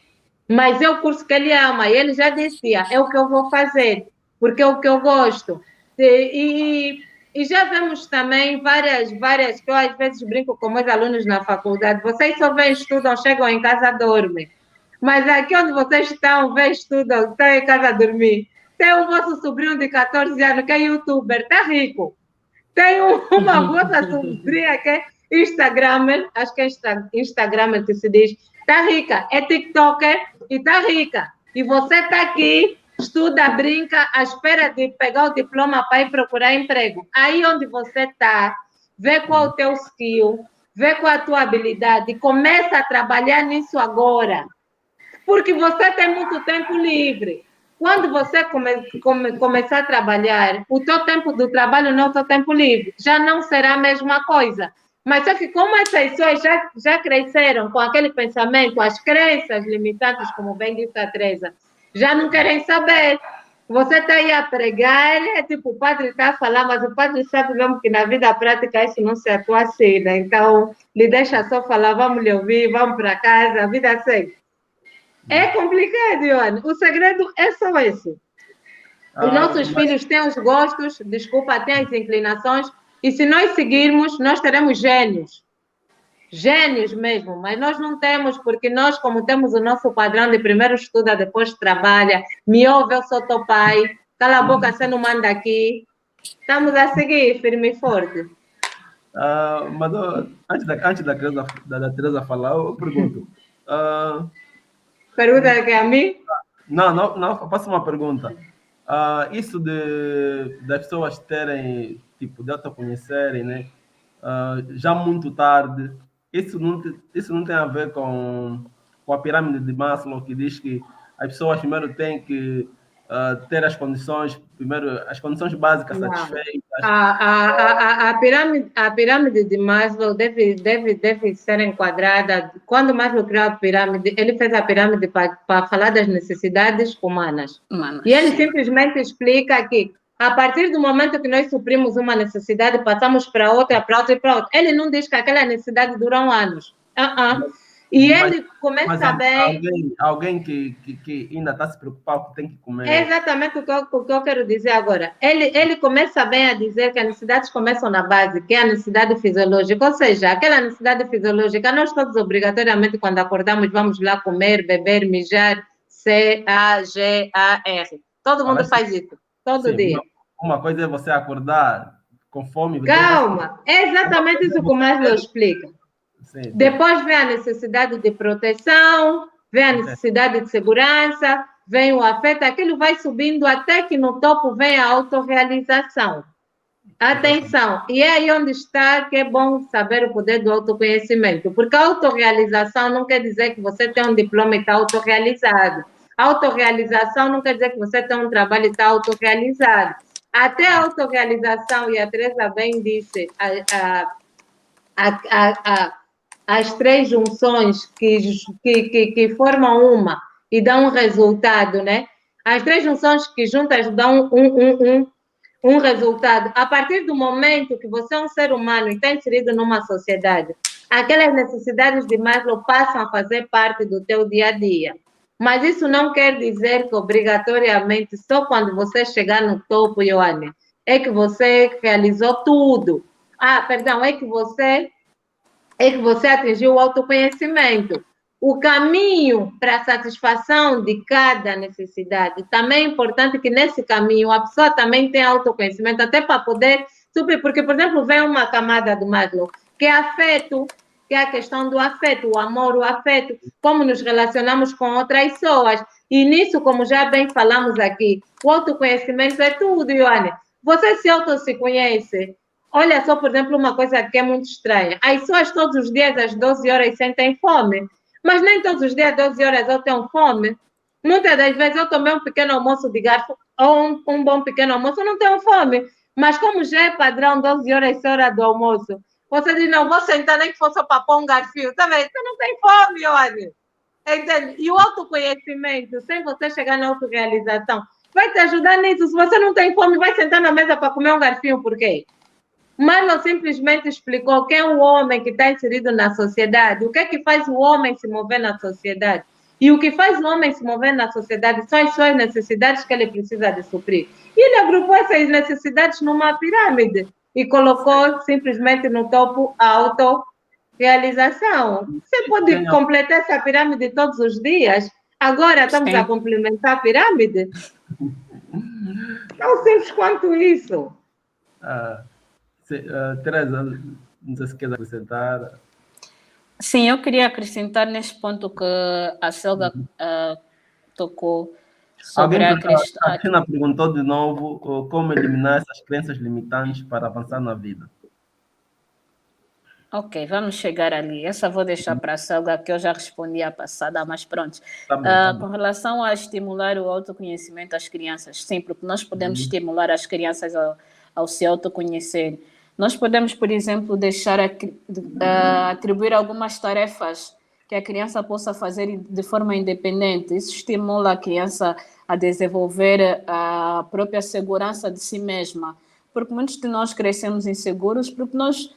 mas é o curso que ele ama. E ele já dizia, é o que eu vou fazer, porque é o que eu gosto. E já vemos também várias, que eu às vezes brinco com meus alunos na faculdade. Vocês só vêm, estudam, chegam em casa, dormem. Mas aqui onde vocês estão, vêm, estudam, estão em casa a dormir. Tem o vosso sobrinho de 14 anos que é youtuber, está rico. Tem uma moça sobrinha que é Instagramer, acho que é Instagramer que se diz, está rica, é TikToker e está rica. E você está aqui, estuda, brinca, à espera de pegar o diploma para ir procurar emprego. Aí onde você está, vê qual é o teu skill, vê qual é a tua habilidade e começa a trabalhar nisso agora. Porque você tem muito tempo livre. Quando você começar a trabalhar, o teu tempo do trabalho não é o teu tempo livre. Já não será a mesma coisa. Mas só que como as pessoas já cresceram com aquele pensamento, as crenças limitantes, como bem disse a Teresa, já não querem saber. Você está aí a pregar, é tipo, o padre está a falar, mas o padre sabe mesmo que na vida prática isso não se atua assim, né? Então, lhe deixa só falar, vamos lhe ouvir, vamos para casa, a vida segue. É complicado, Joana. O segredo é só esse. Os nossos filhos têm os gostos, têm as inclinações, e se nós seguirmos, nós teremos gênios. Gênios mesmo, mas nós não temos, porque nós, como temos o nosso padrão de primeiro estuda, depois trabalha, me ouve, eu sou teu pai, cala a boca, você não manda aqui. Estamos a seguir, firme e forte. Mas antes da Teresa falar, eu pergunto. Pergunta que é a mim? Não, eu faço uma pergunta. Isso das pessoas terem, tipo, de autoconhecerem, né? Já muito tarde, isso não tem a ver com a pirâmide de Maslow, que diz que as pessoas primeiro têm que ter as condições básicas satisfeitas. A pirâmide de Maslow deve ser enquadrada. Quando Maslow criou a pirâmide, ele fez a pirâmide para falar das necessidades humanas. E ele simplesmente explica que a partir do momento que nós suprimos uma necessidade, passamos para outra, para outra e para outra. Ele não diz que aquela necessidade dura anos. E ele começa bem... Alguém que ainda está se preocupado que tem que comer. É exatamente o que eu quero dizer agora. Ele começa bem a dizer que as necessidades começam na base, que é a necessidade fisiológica. Ou seja, aquela necessidade fisiológica, nós todos obrigatoriamente, quando acordamos, vamos lá comer, beber, mijar, C-A-G-A-R. Todo mundo faz isso. Todo dia. Uma coisa é você acordar com fome. Calma, é exatamente isso que o Maslow explica. Sim. Depois vem a necessidade de proteção, vem a necessidade de segurança, vem o afeto, aquilo vai subindo até que no topo vem a autorrealização. Atenção, e é aí onde está que é bom saber o poder do autoconhecimento, porque a autorrealização não quer dizer que você tem um diploma e está autorrealizado. A autorrealização não quer dizer que você tem um trabalho e está autorrealizado. Até a autorrealização, e a Teresa bem disse, as três junções que formam uma e dão um resultado, né? As três junções que juntas dão um resultado. A partir do momento que você é um ser humano e está inserido numa sociedade, aquelas necessidades de Maslow passam a fazer parte do teu dia a dia. Mas isso não quer dizer que obrigatoriamente só quando você chegar no topo, Ioane, é que você realizou tudo. Perdão, é que você atingiu o autoconhecimento. O caminho para a satisfação de cada necessidade. Também é importante que nesse caminho a pessoa também tenha autoconhecimento, até para poder subir. Porque, por exemplo, vem uma camada do Maslow, que é afeto, que é a questão do afeto, o amor, o afeto, como nos relacionamos com outras pessoas. E nisso, como já bem falamos aqui, o autoconhecimento é tudo, Ioane. Você se conhece. Olha só, por exemplo, uma coisa que é muito estranha. As pessoas todos os dias, às 12 horas, sentem fome. Mas nem todos os dias, 12 horas, eu tenho fome. Muitas das vezes eu tomei um pequeno almoço de garfo, ou um bom pequeno almoço, eu não tenho fome. Mas como já é padrão, 12 horas é hora do almoço, você diz, não, vou sentar nem que fosse para pôr um garfinho. Tá vendo? Você não tem fome, olha. Entende? E o autoconhecimento, sem você chegar na autorrealização, vai te ajudar nisso. Se você não tem fome, vai sentar na mesa para comer um garfinho, por quê? Marlon simplesmente explicou quem é o homem que está inserido na sociedade, o que é que faz o homem se mover na sociedade. E o que faz o homem se mover na sociedade são as suas necessidades que ele precisa de suprir. E ele agrupou essas necessidades numa pirâmide e colocou simplesmente no topo a autorrealização. Você pode completar essa pirâmide todos os dias? Agora estamos a complementar a pirâmide? Tão simples quanto isso. Teresa, não sei se quer acrescentar. Sim, eu queria acrescentar neste ponto que a Selga tocou sobre a questão. A Tina perguntou de novo como eliminar essas crenças limitantes para avançar na vida. Ok, vamos chegar ali. Essa vou deixar para a Selga, que eu já respondi a passada, mas pronto. Tá bem. Com relação a estimular o autoconhecimento das crianças, sim, porque nós podemos estimular as crianças ao se autoconhecer. Nós podemos, por exemplo, deixar atribuir algumas tarefas que a criança possa fazer de forma independente. Isso estimula a criança a desenvolver a própria segurança de si mesma. Porque muitos de nós crescemos inseguros porque nós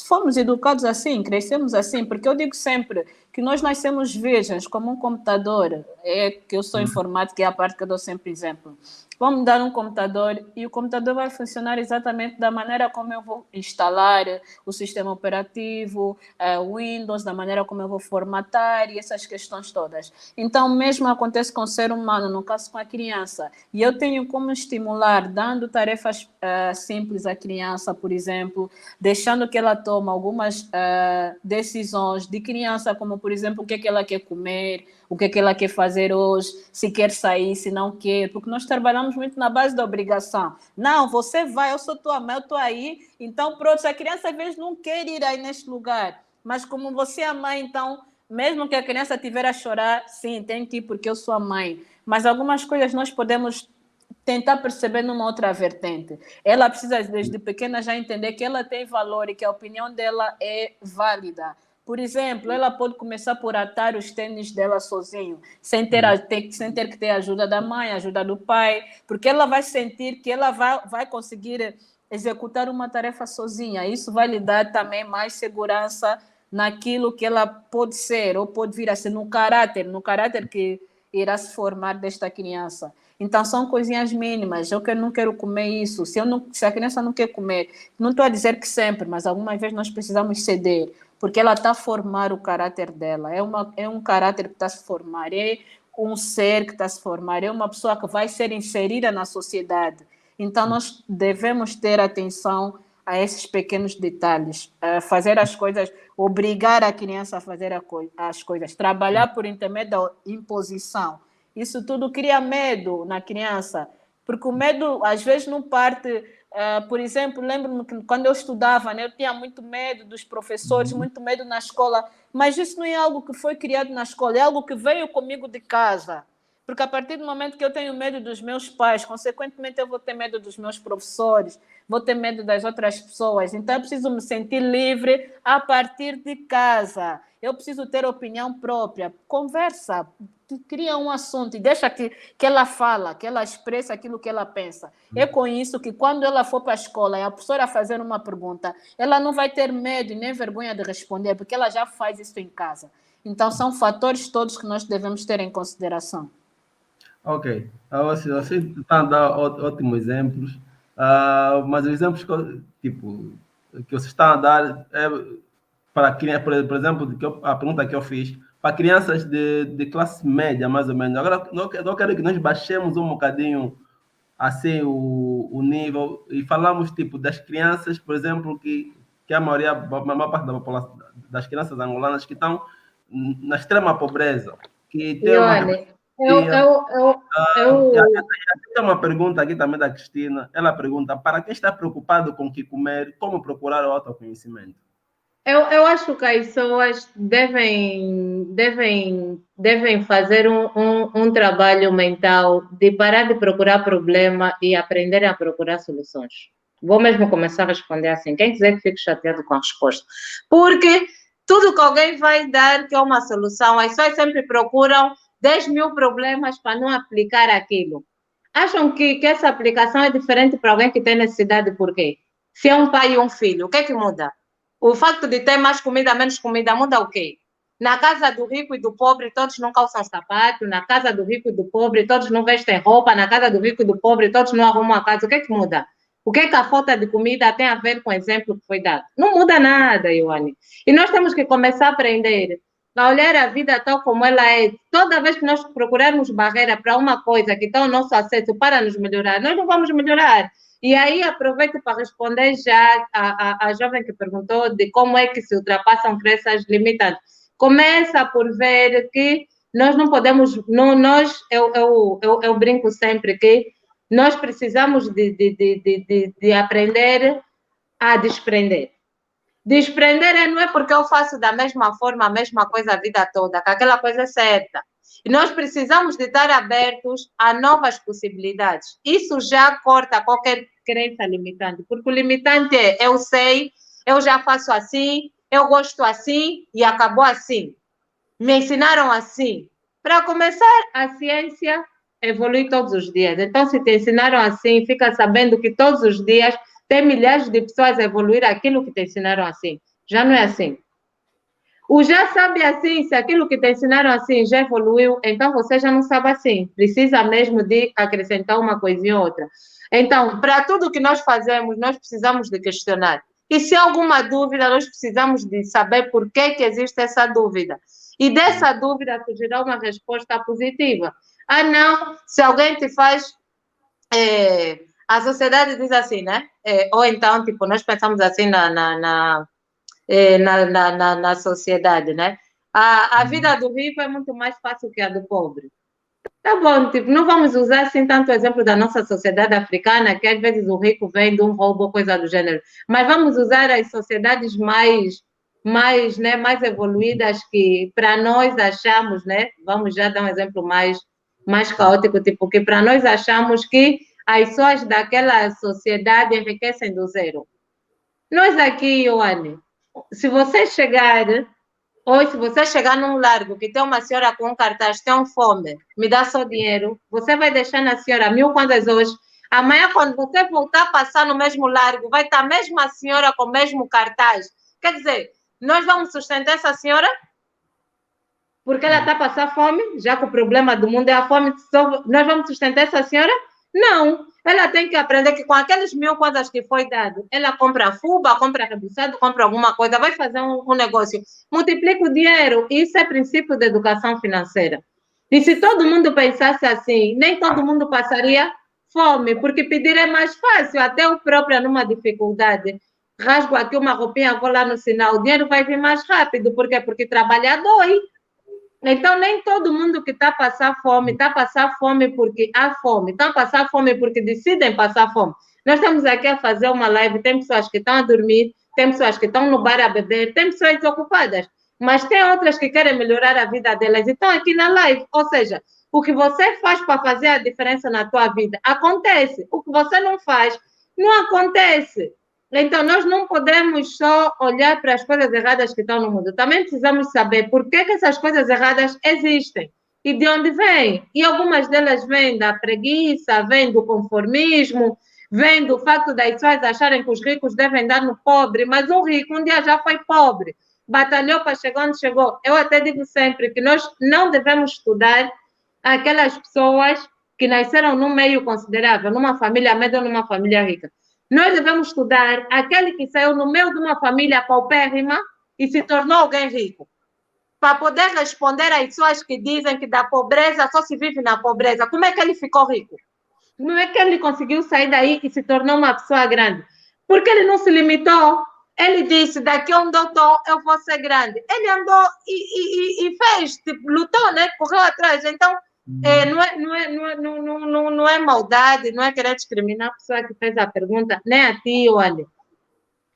fomos educados assim, crescemos assim. Porque eu digo sempre que nós nascemos virgens, como um computador. É que eu sou informática, é a parte que eu dou sempre exemplo. Vamos dar um computador e o computador vai funcionar exatamente da maneira como eu vou instalar o sistema operativo, o Windows, da maneira como eu vou formatar e essas questões todas. Então, mesmo acontece com o ser humano, no caso com a criança. E eu tenho como estimular, dando tarefas simples à criança, por exemplo, deixando que ela tome algumas decisões de criança, como, por exemplo, o que é que ela quer comer, o que é que ela quer fazer hoje, se quer sair, se não quer, porque nós trabalhamos muito na base da obrigação. Não, você vai, eu sou tua mãe, eu estou aí, então pronto, se a criança às vezes não quer ir aí neste lugar, mas como você é a mãe, então, mesmo que a criança estiver a chorar, sim, tem que ir porque eu sou a mãe, mas algumas coisas nós podemos tentar perceber numa outra vertente. Ela precisa, desde pequena, já entender que ela tem valor e que a opinião dela é válida. Por exemplo, ela pode começar por atar os tênis dela sozinho, sem ter que ter ajuda da mãe, ajuda do pai, porque ela vai sentir que ela vai conseguir executar uma tarefa sozinha. Isso vai lhe dar também mais segurança naquilo que ela pode ser ou pode vir a ser no caráter que irá se formar desta criança. Então, são coisinhas mínimas. Eu não quero comer isso. Se a criança não quer comer, não estou a dizer que sempre, mas algumas vezes nós precisamos ceder, porque ela está a formar o caráter dela. É um caráter que está a se formar, é um ser que está a se formar, é uma pessoa que vai ser inserida na sociedade. Então, nós devemos ter atenção a esses pequenos detalhes, fazer as coisas, obrigar a criança a fazer as coisas, trabalhar por intermédio da imposição. Isso tudo cria medo na criança, porque o medo às vezes não parte. Por exemplo, lembro-me que quando eu estudava, né, eu tinha muito medo dos professores, muito medo na escola, mas isso não é algo que foi criado na escola, é algo que veio comigo de casa. Porque a partir do momento que eu tenho medo dos meus pais, consequentemente eu vou ter medo dos meus professores, vou ter medo das outras pessoas. Então eu preciso me sentir livre a partir de casa. Eu preciso ter opinião própria. Conversa, cria um assunto e deixa que ela fala, que ela expressa aquilo que ela pensa. É com isso que quando ela for para a escola e a professora fazer uma pergunta, ela não vai ter medo e nem vergonha de responder, porque ela já faz isso em casa. Então são fatores todos que nós devemos ter em consideração. Ok, você está a dar ótimos exemplos, mas os exemplos tipo, que você está a dar é para crianças, por exemplo, a pergunta que eu fiz, para crianças de classe média, mais ou menos. Agora, não quero que nós baixemos um bocadinho assim o nível e falamos tipo das crianças, por exemplo, que a maior parte da população, das crianças angolanas que estão na extrema pobreza, que tem uma Ioane, eu tem uma pergunta aqui também da Cristina. Ela pergunta: para quem está preocupado com o que comer, como procurar o autoconhecimento? Eu acho que as pessoas devem fazer um trabalho mental de parar de procurar problema e aprender a procurar soluções. Vou mesmo começar a responder assim. Quem quiser que fique chateado com a resposta. Porque tudo que alguém vai dar que é uma solução, as pessoas sempre procuram 10 mil problemas para não aplicar aquilo. Acham que essa aplicação é diferente para alguém que tem necessidade, por quê? Se é um pai e um filho, o que é que muda? O facto de ter mais comida, menos comida, muda o quê? Na casa do rico e do pobre, todos não calçam sapato. Na casa do rico e do pobre, todos não vestem roupa. Na casa do rico e do pobre, todos não arrumam a casa. O que é que muda? O que é que a falta de comida tem a ver com o exemplo que foi dado? Não muda nada, Ioane. E nós temos que começar a aprender a olhar a vida tal como ela é. Toda vez que nós procurarmos barreira para uma coisa que está ao nosso acesso para nos melhorar, nós não vamos melhorar. E aí aproveito para responder já a jovem que perguntou de como é que se ultrapassam crenças limitantes. Começa por ver que nós não podemos, eu brinco sempre que nós precisamos de aprender a desprender. Desprender não é porque eu faço da mesma forma a mesma coisa a vida toda, que aquela coisa é certa. E nós precisamos de estar abertos a novas possibilidades. Isso já corta qualquer crença limitante, porque o limitante é eu sei, eu já faço assim, eu gosto assim e acabou assim. Me ensinaram assim. Para começar, a ciência evolui todos os dias. Então, se te ensinaram assim, fica sabendo que todos os dias tem milhares de pessoas a evoluir aquilo que te ensinaram assim. Já não é assim. O já sabe assim, se aquilo que te ensinaram assim já evoluiu, então você já não sabe assim. Precisa mesmo de acrescentar uma coisinha ou outra. Então, para tudo que nós fazemos, nós precisamos de questionar. E se há alguma dúvida, nós precisamos de saber por que existe essa dúvida. E dessa dúvida surgirá uma resposta positiva. Ah, não, se alguém te faz... a sociedade diz assim, né? Ou então, tipo, nós pensamos assim na sociedade, né? A vida do rico é muito mais fácil que a do pobre. Tá bom, tipo, não vamos usar assim tanto o exemplo da nossa sociedade africana, que às vezes o rico vem de um roubo, coisa do gênero, mas vamos usar as sociedades mais evoluídas que para nós achamos, né? Vamos já dar um exemplo mais caótico, tipo, que para nós achamos que as pessoas daquela sociedade enriquecem do zero. Nós aqui, Ioane, se você chegar num largo que tem uma senhora com um cartaz, tem fome, me dá só dinheiro, você vai deixar na senhora 1.000 kwanzas hoje. Amanhã, quando você voltar a passar no mesmo largo, vai estar a mesma senhora com o mesmo cartaz. Quer dizer, nós vamos sustentar essa senhora porque ela está a passar fome, já que o problema do mundo é a fome, nós vamos sustentar essa senhora? Não, ela tem que aprender que com aqueles 1.000 kwanzas que foi dado, ela compra fuba, compra rebuçado, compra alguma coisa, vai fazer um negócio, multiplica o dinheiro. Isso é princípio de educação financeira. E se todo mundo pensasse assim, nem todo mundo passaria fome, porque pedir é mais fácil, até o próprio numa dificuldade. Rasgo aqui uma roupinha, vou lá no sinal, o dinheiro vai vir mais rápido. Por quê? Porque trabalhar dói. Então, nem todo mundo que está a passar fome porque há fome, está a passar fome porque decidem passar fome. Nós estamos aqui a fazer uma live, tem pessoas que estão a dormir, tem pessoas que estão no bar a beber, tem pessoas desocupadas. mas tem outras que querem melhorar a vida delas e estão aqui na live. Ou seja, o que você faz para fazer a diferença na tua vida acontece. O que você não faz, não acontece. Então, nós não podemos só olhar para as coisas erradas que estão no mundo. Também precisamos saber por que essas coisas erradas existem e de onde vêm. E algumas delas vêm da preguiça, vêm do conformismo, vêm do facto das pessoas acharem que os ricos devem dar no pobre, mas um rico um dia já foi pobre, batalhou para chegar onde chegou. Eu até digo sempre que nós não devemos estudar aquelas pessoas que nasceram num meio considerável, numa família média ou numa família rica. Nós devemos estudar aquele que saiu no meio de uma família paupérrima e se tornou alguém rico, para poder responder às pessoas que dizem que da pobreza só se vive na pobreza. Como é que ele ficou rico? Como é que ele conseguiu sair daí e se tornou uma pessoa grande? Porque ele não se limitou. Ele disse, daqui onde eu estou, eu vou ser grande. Ele andou e fez, tipo, lutou, né? Correu atrás. Então, não é maldade, não é querer discriminar a pessoa que fez a pergunta, nem a ti, olha.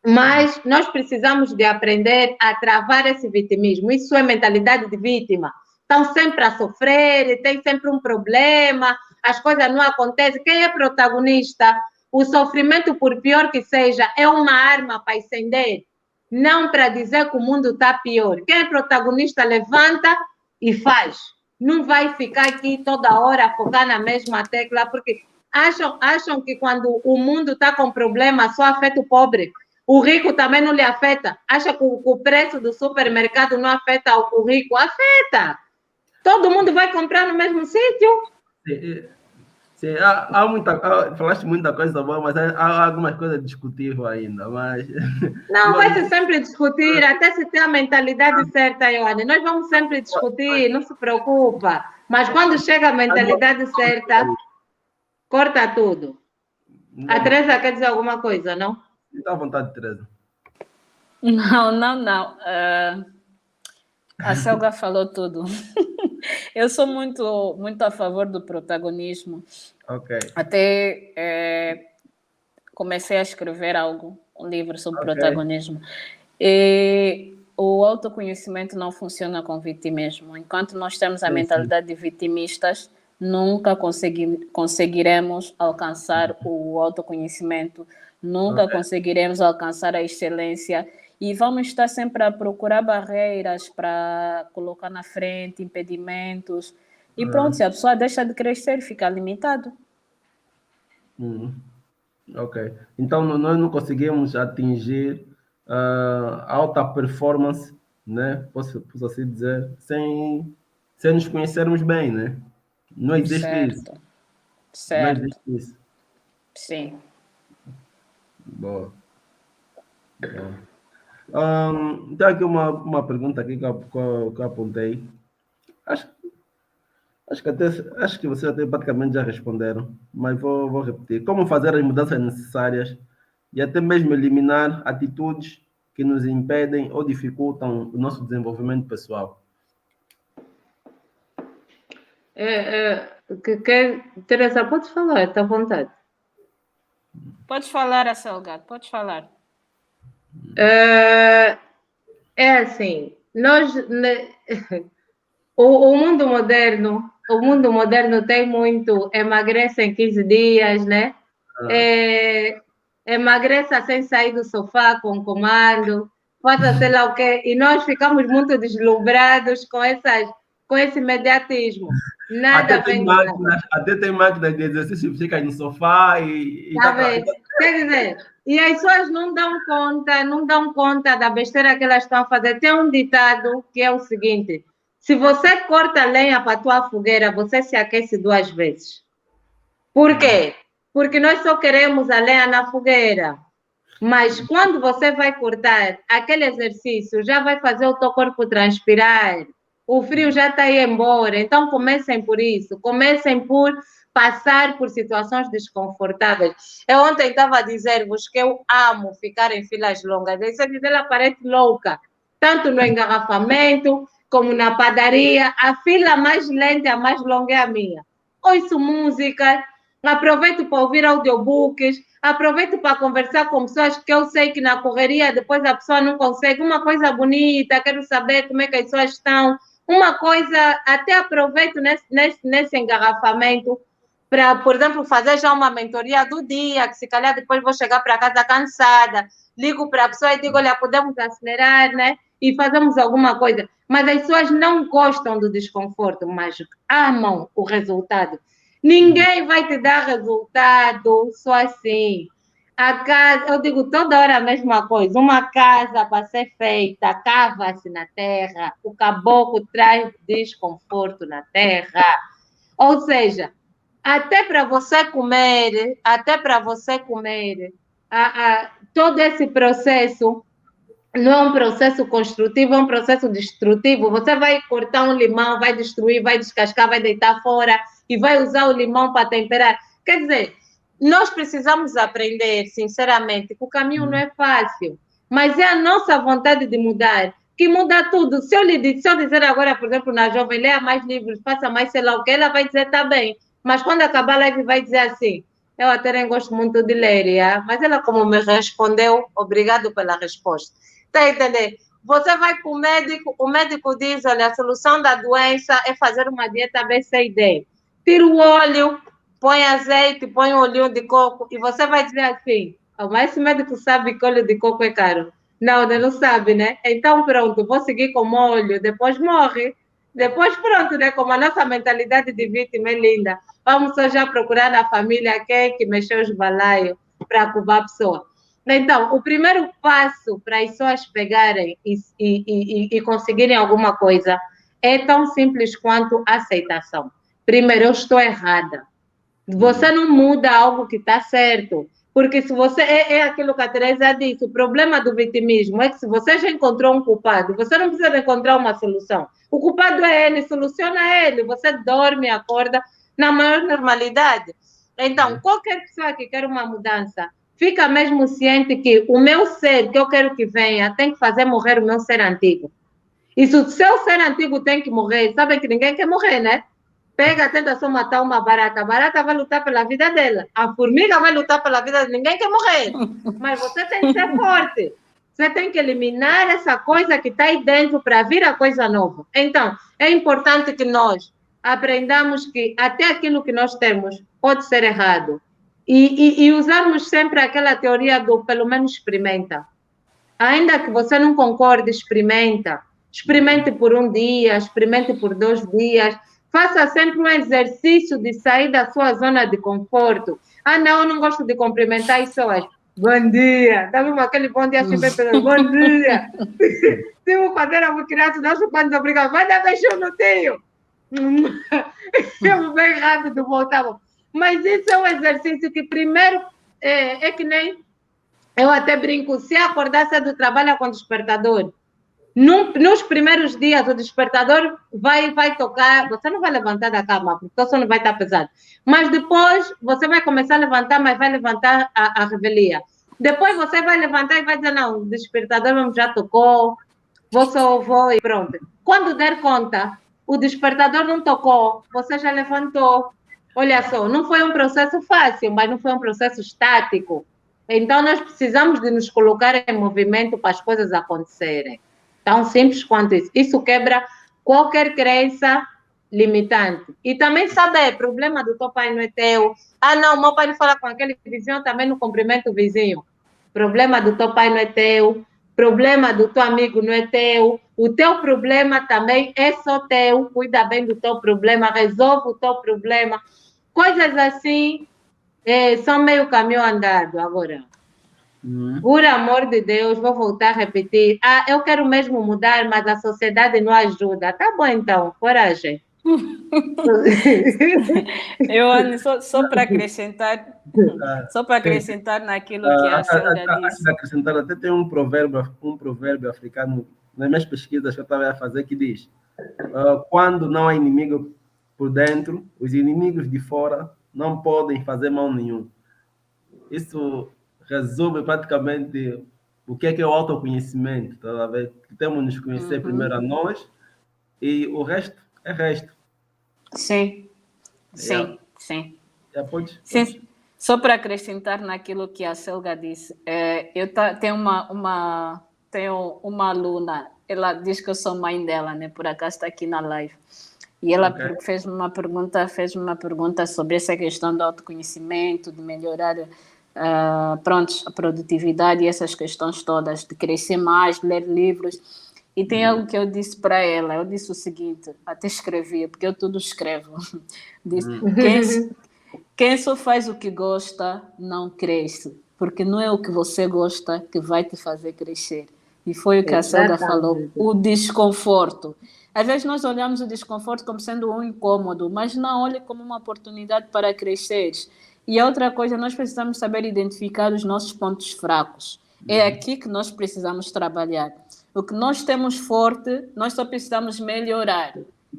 Mas nós precisamos de aprender a travar esse vitimismo. Isso é mentalidade de vítima. Estão sempre a sofrer, tem sempre um problema, as coisas não acontecem. Quem é protagonista? O sofrimento, por pior que seja, é uma arma para acender, não para dizer que o mundo está pior. Quem é protagonista levanta e faz. Não vai ficar aqui toda hora a focar na mesma tecla, porque acham que quando o mundo está com problema só afeta o pobre. O rico também não lhe afeta. Acha que o preço do supermercado não afeta o rico? Afeta. Todo mundo vai comprar no mesmo sítio. Sim, falaste muita coisa boa, mas há algumas coisas discutíveis ainda. Mas... Não, vai se sempre discutir, até se ter a mentalidade certa, Ioane. Nós vamos sempre discutir, não se preocupa. Mas quando chega a mentalidade certa, corta tudo. A Teresa quer dizer alguma coisa, não? Dá vontade, Teresa. Não. A Selga falou tudo. Eu sou muito a favor do protagonismo. Ok. Até comecei a escrever um livro sobre protagonismo. E o autoconhecimento não funciona com vitimismo. Enquanto nós temos a mentalidade de vitimistas, nunca conseguiremos alcançar o autoconhecimento, nunca conseguiremos alcançar a excelência e vamos estar sempre a procurar barreiras para colocar na frente, impedimentos. E pronto, se a pessoa deixa de crescer, fica limitado. Ok. Então, nós não conseguimos atingir alta performance, né? Posso assim dizer, sem nos conhecermos bem, né? Não existe isso. Certo. Não existe isso. Sim. Boa. Tem aqui uma pergunta aqui que eu apontei. Acho que vocês até praticamente já responderam, mas vou repetir. Como fazer as mudanças necessárias e até mesmo eliminar atitudes que nos impedem ou dificultam o nosso desenvolvimento pessoal? Teresa, pode falar, está à vontade. Pode falar, Salgado, pode falar. É assim, o mundo moderno tem muito, emagrece em 15 dias, né? Emagreça sem sair do sofá com comando, faça sei lá o quê, e nós ficamos muito deslumbrados com esse imediatismo. Nada vem de nada. Até tem máquinas de exercício, fica no sofá e tá vendo? Quer dizer, e as pessoas não dão conta da besteira que elas estão a fazer. Tem um ditado que é o seguinte: se você corta lenha para a tua fogueira, você se aquece 2 vezes. Por quê? Porque nós só queremos a lenha na fogueira. Mas quando você vai cortar, aquele exercício já vai fazer o teu corpo transpirar. O frio já está aí embora. Então comecem por isso. Comecem por passar por situações desconfortáveis. Eu ontem estava a dizer-vos que eu amo ficar em filas longas. Aí você diz, ela parece louca. Tanto no engarrafamento, como na padaria. A fila mais lenta, a mais longa é a minha. Ouço música, aproveito para ouvir audiobooks, aproveito para conversar com pessoas que eu sei que na correria depois a pessoa não consegue. Uma coisa bonita, quero saber como é que as pessoas estão. Uma coisa, até aproveito nesse engarrafamento para, por exemplo, fazer já uma mentoria do dia, que se calhar depois vou chegar para casa cansada, ligo para a pessoa e digo, olha, podemos acelerar, né? E fazemos alguma coisa. Mas as pessoas não gostam do desconforto, mas amam o resultado. Ninguém vai te dar resultado só assim. A casa, eu digo toda hora a mesma coisa. Uma casa para ser feita, cava-se na terra. O caboclo traz desconforto na terra. Ou seja, até para você comer, todo esse processo não é um processo construtivo, é um processo destrutivo. Você vai cortar um limão, vai destruir, vai descascar, vai deitar fora e vai usar o limão para temperar. Quer dizer, nós precisamos aprender, sinceramente, que o caminho não é fácil, mas é a nossa vontade de mudar que muda tudo. Se eu dizer agora, por exemplo, na jovem, leia mais livros, faça mais sei lá o que, ela vai dizer, tá bem. Mas quando acabar a live, vai dizer assim, eu até nem gosto muito de ler, mas ela como me respondeu, obrigado pela resposta. Está a entender? Você vai para o médico diz, olha, a solução da doença é fazer uma dieta BCD. Tira o óleo, põe azeite, põe um olhinho de coco e você vai dizer assim, mas esse médico sabe que óleo de coco é caro. Não, ele não sabe, né? Então pronto, vou seguir com óleo, depois morre. Depois pronto, né? Como a nossa mentalidade de vítima é linda. Vamos só já procurar na família quem que mexeu os balaios para curvar a pessoa. Então, o primeiro passo para as pessoas pegarem e conseguirem alguma coisa é tão simples quanto aceitação. Primeiro, eu estou errada. Você não muda algo que está certo. Porque se você... É aquilo que a Teresa disse, o problema do vitimismo é que se você já encontrou um culpado, você não precisa encontrar uma solução. O culpado é ele, soluciona ele. Você dorme, acorda na maior normalidade. Então, qualquer pessoa que quer uma mudança, fica mesmo ciente que o meu ser, que eu quero que venha, tem que fazer morrer o meu ser antigo. E se o seu ser antigo tem que morrer, sabem que ninguém quer morrer, né? Pega, tenta só matar uma barata. A barata vai lutar pela vida dela. A formiga vai lutar pela vida dela. Ninguém quer morrer. Mas você tem que ser forte. Você tem que eliminar essa coisa que está aí dentro para vir a coisa nova. Então, é importante que nós aprendamos que até aquilo que nós temos pode ser errado. E usarmos sempre aquela teoria do pelo menos experimenta. Ainda que você não concorde, experimenta. Experimente por um dia, experimente por 2 dias. Faça sempre um exercício de sair da sua zona de conforto. Ah, não, eu não gosto de cumprimentar as pessoas. Bom dia. Dá mesmo aquele bom dia assim, bem pelo bom dia. Tipo, quando éramos crianças, nosso pai nos obrigava, vai dar beijão no tio. Eu bem rápido voltava. Mas isso é um exercício que primeiro é que nem eu até brinco, se acordasse do trabalho com o despertador, nos primeiros dias o despertador vai tocar, você não vai levantar da cama, porque o sono vai estar pesado. Mas depois você vai começar a levantar, mas vai levantar a revelia. Depois você vai levantar e vai dizer, não, o despertador já tocou, vou e pronto. Quando der conta, o despertador não tocou, você já levantou. Olha só, não foi um processo fácil, mas não foi um processo estático. Então, nós precisamos de nos colocar em movimento para as coisas acontecerem. Tão simples quanto isso. Isso quebra qualquer crença limitante. E também saber, problema do teu pai não é teu. Ah, não, meu pai não fala com aquele vizinho, também não cumprimenta o vizinho. Problema do teu pai não é teu. Problema do teu amigo não é teu. O teu problema também é só teu. Cuida bem do teu problema, resolve o teu problema. Coisas assim são meio caminho andado agora. Por amor de Deus, vou voltar a repetir. Ah, eu quero mesmo mudar, mas a sociedade não ajuda. Tá bom, então, coragem. Eu, Anne, só para acrescentar naquilo que a Célia Antes disse. de acrescentar, até tem um provérbio africano nas minhas pesquisas que eu estava a fazer que diz: quando não há inimigo por dentro, os inimigos de fora não podem fazer mal nenhum. Isso resume praticamente o que é o autoconhecimento, tá a ver? Temos de nos conhecer primeiro a nós e o resto é resto. Sim, sim, Yeah. sim. Já pode? Sim, só para acrescentar naquilo que a Selga disse, tenho uma aluna, ela diz que eu sou mãe dela, né? Por acaso está aqui na live. E ela Ok. fez uma pergunta sobre essa questão do autoconhecimento, de melhorar a produtividade e essas questões todas, de crescer mais, ler livros. E tem algo que eu disse para ela, eu disse o seguinte, até escrevi, porque eu tudo escrevo. Disse, quem só faz o que gosta não cresce, porque não é o que você gosta que vai te fazer crescer. E foi o que a Selga falou, Exatamente. o desconforto. Às vezes nós olhamos o desconforto como sendo um incômodo, mas não, olhe como uma oportunidade para crescer. E a outra coisa, nós precisamos saber identificar os nossos pontos fracos. É aqui que nós precisamos trabalhar. O que nós temos forte, nós só precisamos melhorar.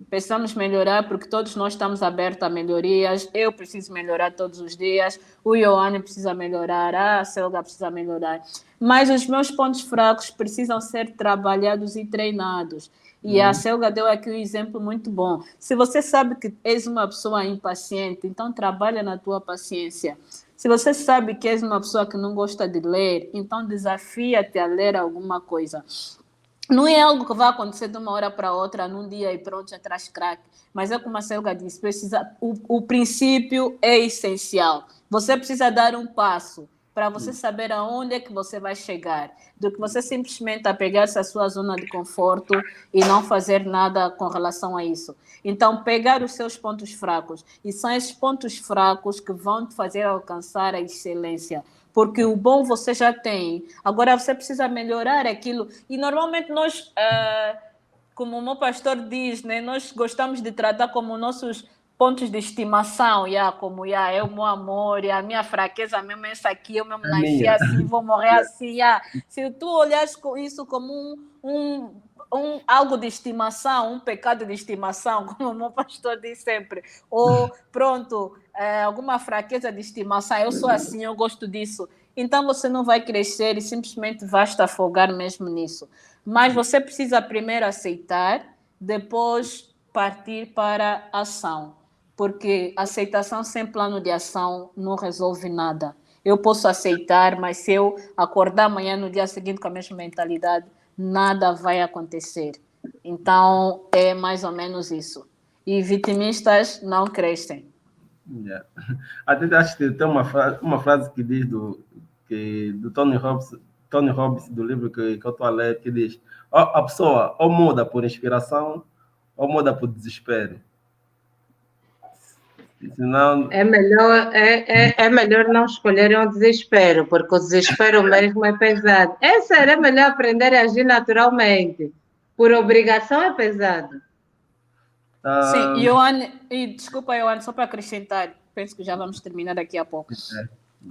Precisamos melhorar porque todos nós estamos abertos a melhorias. Eu preciso melhorar todos os dias. O Ioane precisa melhorar. A Selga precisa melhorar. Mas os meus pontos fracos precisam ser trabalhados e treinados. E a Selga deu aqui um exemplo muito bom. Se você sabe que és uma pessoa impaciente, então trabalha na tua paciência. Se você sabe que és uma pessoa que não gosta de ler, então desafia-te a ler alguma coisa. Não é algo que vai acontecer de uma hora para outra, num dia e pronto, já traz crack. Mas é como a Selga disse, o princípio é essencial. Você precisa dar um passo para você saber aonde é que você vai chegar, do que você simplesmente apegar-se à sua zona de conforto e não fazer nada com relação a isso. Então, pegar os seus pontos fracos, e são esses pontos fracos que vão te fazer alcançar a excelência. Porque o bom você já tem, agora você precisa melhorar aquilo. E normalmente nós, como o meu pastor diz, né, nós gostamos de tratar como nossos pontos de estimação, é o meu amor, a minha fraqueza mesmo é essa aqui, eu mesmo É nasci minha. assim, vou morrer assim. Se tu olhas isso como algo de estimação, um pecado de estimação, como o meu pastor diz sempre, ou pronto, alguma fraqueza de estimação, eu sou assim, eu gosto disso. Então você não vai crescer e simplesmente vai te afogar mesmo nisso. Mas você precisa primeiro aceitar, depois partir para a ação. Porque aceitação sem plano de ação não resolve nada. Eu posso aceitar, mas se eu acordar amanhã no dia seguinte com a mesma mentalidade, nada vai acontecer. Então, é mais ou menos isso. E vitimistas não crescem. Yeah. Até acho que tem uma frase que diz do Tony Robbins, do livro que eu estou a ler, que diz: a pessoa ou muda por inspiração ou muda por desespero. Senão, É melhor não escolherem o desespero, porque o desespero mesmo é pesado. É sério, é melhor aprender a agir naturalmente. Por obrigação é pesado. Sim, e desculpa, Ioane, só para acrescentar, penso que já vamos terminar daqui a pouco.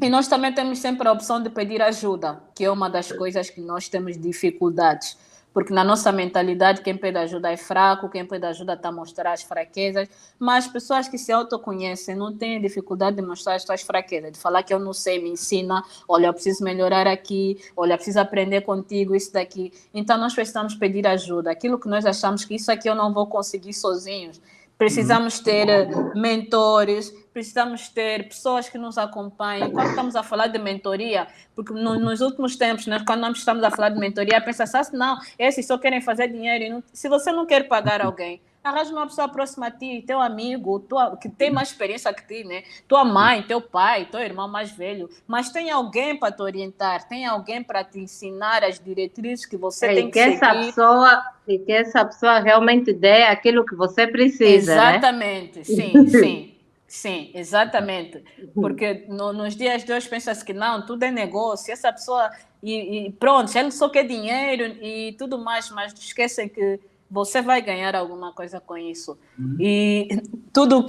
E nós também temos sempre a opção de pedir ajuda, que é uma das coisas que nós temos dificuldades. Porque na nossa mentalidade, quem pede ajuda é fraco, quem pede ajuda está a mostrar as fraquezas, mas pessoas que se autoconhecem não têm dificuldade de mostrar as suas fraquezas, de falar que eu não sei, me ensina, olha, eu preciso melhorar aqui, olha, eu preciso aprender contigo, isso daqui. Então nós precisamos pedir ajuda. Aquilo que nós achamos que isso aqui eu não vou conseguir sozinhos, precisamos ter mentores, precisamos ter pessoas que nos acompanhem. Quando estamos a falar de mentoria, porque nos últimos tempos, né, quando nós estamos a falar de mentoria, pensa assim, não, esses só querem fazer dinheiro. E não... Se você não quer pagar alguém, arranja uma pessoa próxima a ti, teu amigo, que tem mais experiência que ti, né? Tua mãe, teu pai, teu irmão mais velho. Mas tem alguém para te orientar, tem alguém para te ensinar as diretrizes que você tem que seguir. E que essa pessoa realmente dê aquilo que você precisa, exatamente, né? Sim, exatamente. Porque nos dias de hoje pensa-se que não, tudo é negócio, essa pessoa, e pronto, ele só quer dinheiro e tudo mais, mas esquecem que você vai ganhar alguma coisa com isso. E tudo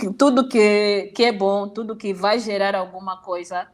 que é bom, tudo que vai gerar alguma coisa,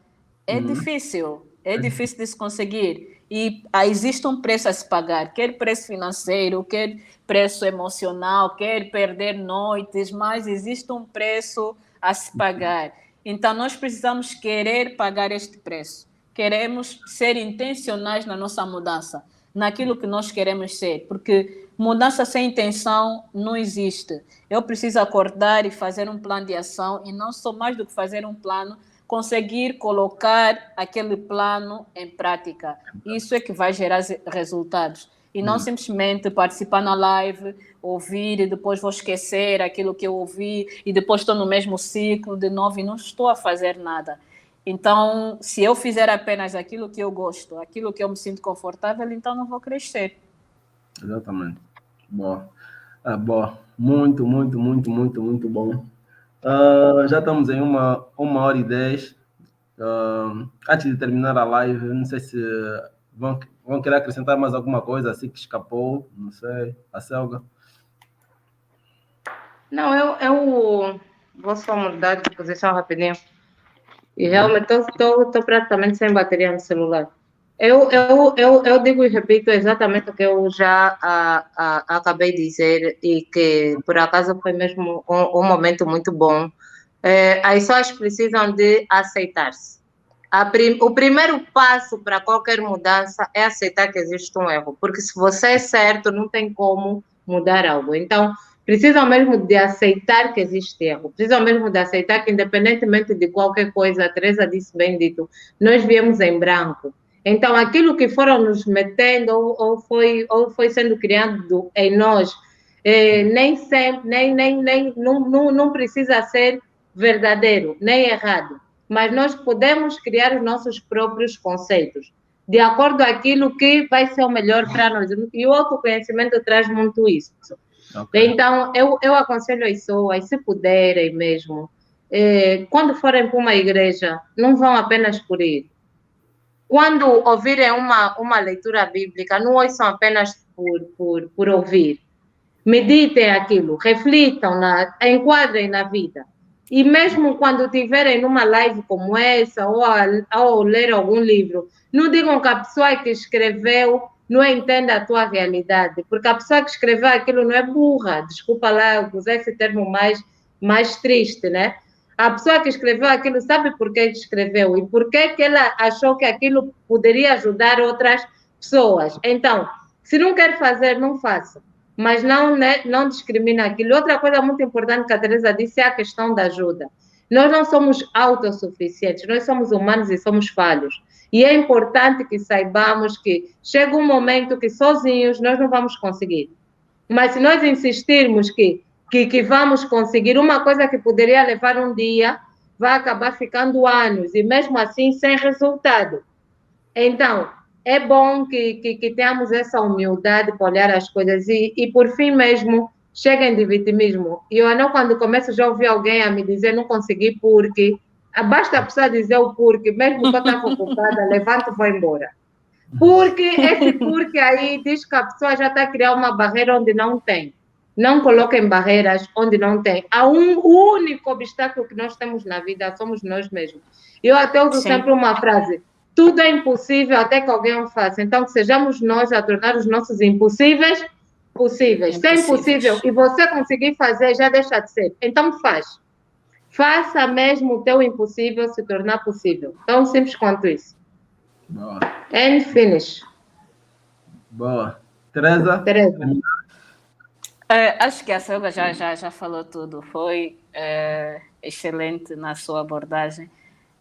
é difícil de se conseguir. E existe um preço a se pagar, quer preço financeiro, quer preço emocional, quer perder noites, mas existe um preço a se pagar. Então, nós precisamos querer pagar este preço. Queremos ser intencionais na nossa mudança. naquilo que nós queremos ser, porque mudança sem intenção não existe. Eu preciso acordar e fazer um plano de ação, e não só mais do que fazer um plano, conseguir colocar aquele plano em prática. Isso é que vai gerar resultados. E não simplesmente participar na live, ouvir e depois vou esquecer aquilo que eu ouvi e depois estou no mesmo ciclo de novo e não estou a fazer nada. Então, se eu fizer apenas aquilo que eu gosto, aquilo que eu me sinto confortável, então não vou crescer. Exatamente. Boa. Boa. Muito, muito, muito, muito, muito bom. Já estamos em 1h10. Antes de terminar a live, não sei se vão querer acrescentar mais alguma coisa assim que escapou, não sei, a Selga. Não, eu vou só mudar de posição rapidinho. E realmente estou praticamente sem bateria no celular. Eu digo e repito exatamente o que eu já acabei de dizer e que por acaso foi mesmo um momento muito bom. As pessoas precisam de aceitar-se. O primeiro passo para qualquer mudança é aceitar que existe um erro, porque se você é certo, não tem como mudar algo. Então, precisam mesmo de aceitar que existe erro, precisam mesmo de aceitar que, independentemente de qualquer coisa, a Teresa disse bem dito, nós viemos em branco. Então, aquilo que foram nos metendo ou foi sendo criado em nós, nem sempre, não precisa ser verdadeiro, nem errado, mas nós podemos criar os nossos próprios conceitos, de acordo com aquilo que vai ser o melhor para nós. E o autoconhecimento traz muito isso. Okay. Então, eu aconselho as pessoas, se puderem mesmo, quando forem para uma igreja, não vão apenas por ir. Quando ouvirem uma leitura bíblica, não ouçam apenas por ouvir. Meditem aquilo, reflitam, enquadrem na vida. E mesmo quando estiverem numa live como essa, ou ler algum livro, não digam que a pessoa que escreveu não entende a tua realidade, porque a pessoa que escreveu aquilo não é burra, desculpa lá usar esse termo mais triste, né? A pessoa que escreveu aquilo sabe por que escreveu e por que ela achou que aquilo poderia ajudar outras pessoas. Então, se não quer fazer, não faça. Mas não discrimina aquilo. Outra coisa muito importante que a Teresa disse é a questão da ajuda. Nós não somos autossuficientes, nós somos humanos e somos falhos. E é importante que saibamos que chega um momento que sozinhos nós não vamos conseguir. Mas se nós insistirmos que vamos conseguir uma coisa que poderia levar um dia, vai acabar ficando anos, e mesmo assim sem resultado. Então, é bom que tenhamos essa humildade para olhar as coisas e por fim mesmo, cheguem de vitimismo. E eu não, quando começo, já ouvi alguém a me dizer não consegui porque, basta a pessoa dizer o porque, mesmo que eu estava ocupada, levanto e vou embora. Porque esse porque aí diz que a pessoa já está a criar uma barreira onde não tem. Não coloquem barreiras onde não tem. O único obstáculo que nós temos na vida somos nós mesmos. Eu até uso sempre uma frase: tudo é impossível até que alguém o faça. Então, que sejamos nós a tornar os nossos impossíveis possíveis. Se é impossível e você conseguir fazer, já deixa de ser. Então, faz. Faça mesmo o teu impossível se tornar possível. Tão simples quanto isso. Boa. And finish. Boa. Teresa? Acho que a Selga já falou tudo. Foi excelente na sua abordagem.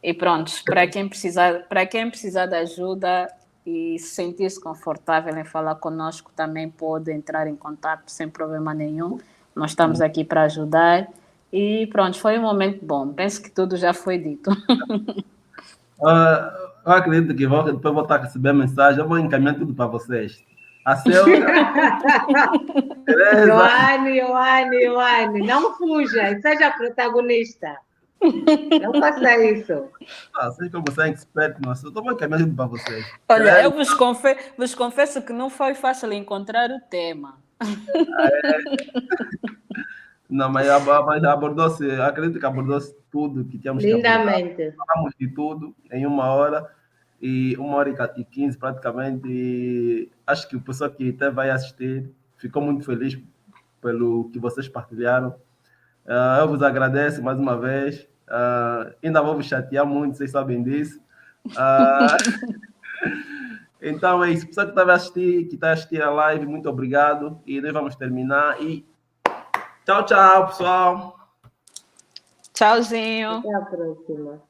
E pronto, para quem precisar de ajuda e sentir-se confortável em falar conosco, também pode entrar em contato sem problema nenhum. Nós estamos aqui para ajudar. E pronto, foi um momento bom. Penso que tudo já foi dito. Eu acredito que depois vou estar a receber mensagem, eu vou encaminhar tudo para vocês. A Selga. Ioane, não fuja, seja protagonista. Não faça isso. Sei que você é expert no assunto, eu vou encaminhar tudo para vocês. Olha, eu vos confesso que não foi fácil encontrar o tema. Não, mas abordou-se, acredito que abordou-se tudo que tínhamos lindamente. Que abordar. Falamos de tudo em 1h e 1h15 praticamente. E acho que o pessoal que até vai assistir ficou muito feliz pelo que vocês partilharam. Eu vos agradeço mais uma vez. Ainda vou vos chatear muito, vocês sabem disso. Então, então é isso. Pessoal que estava a assistir, que está a assistir a live, muito obrigado. E nós vamos terminar. E tchau, tchau, pessoal. Tchauzinho. Até a próxima.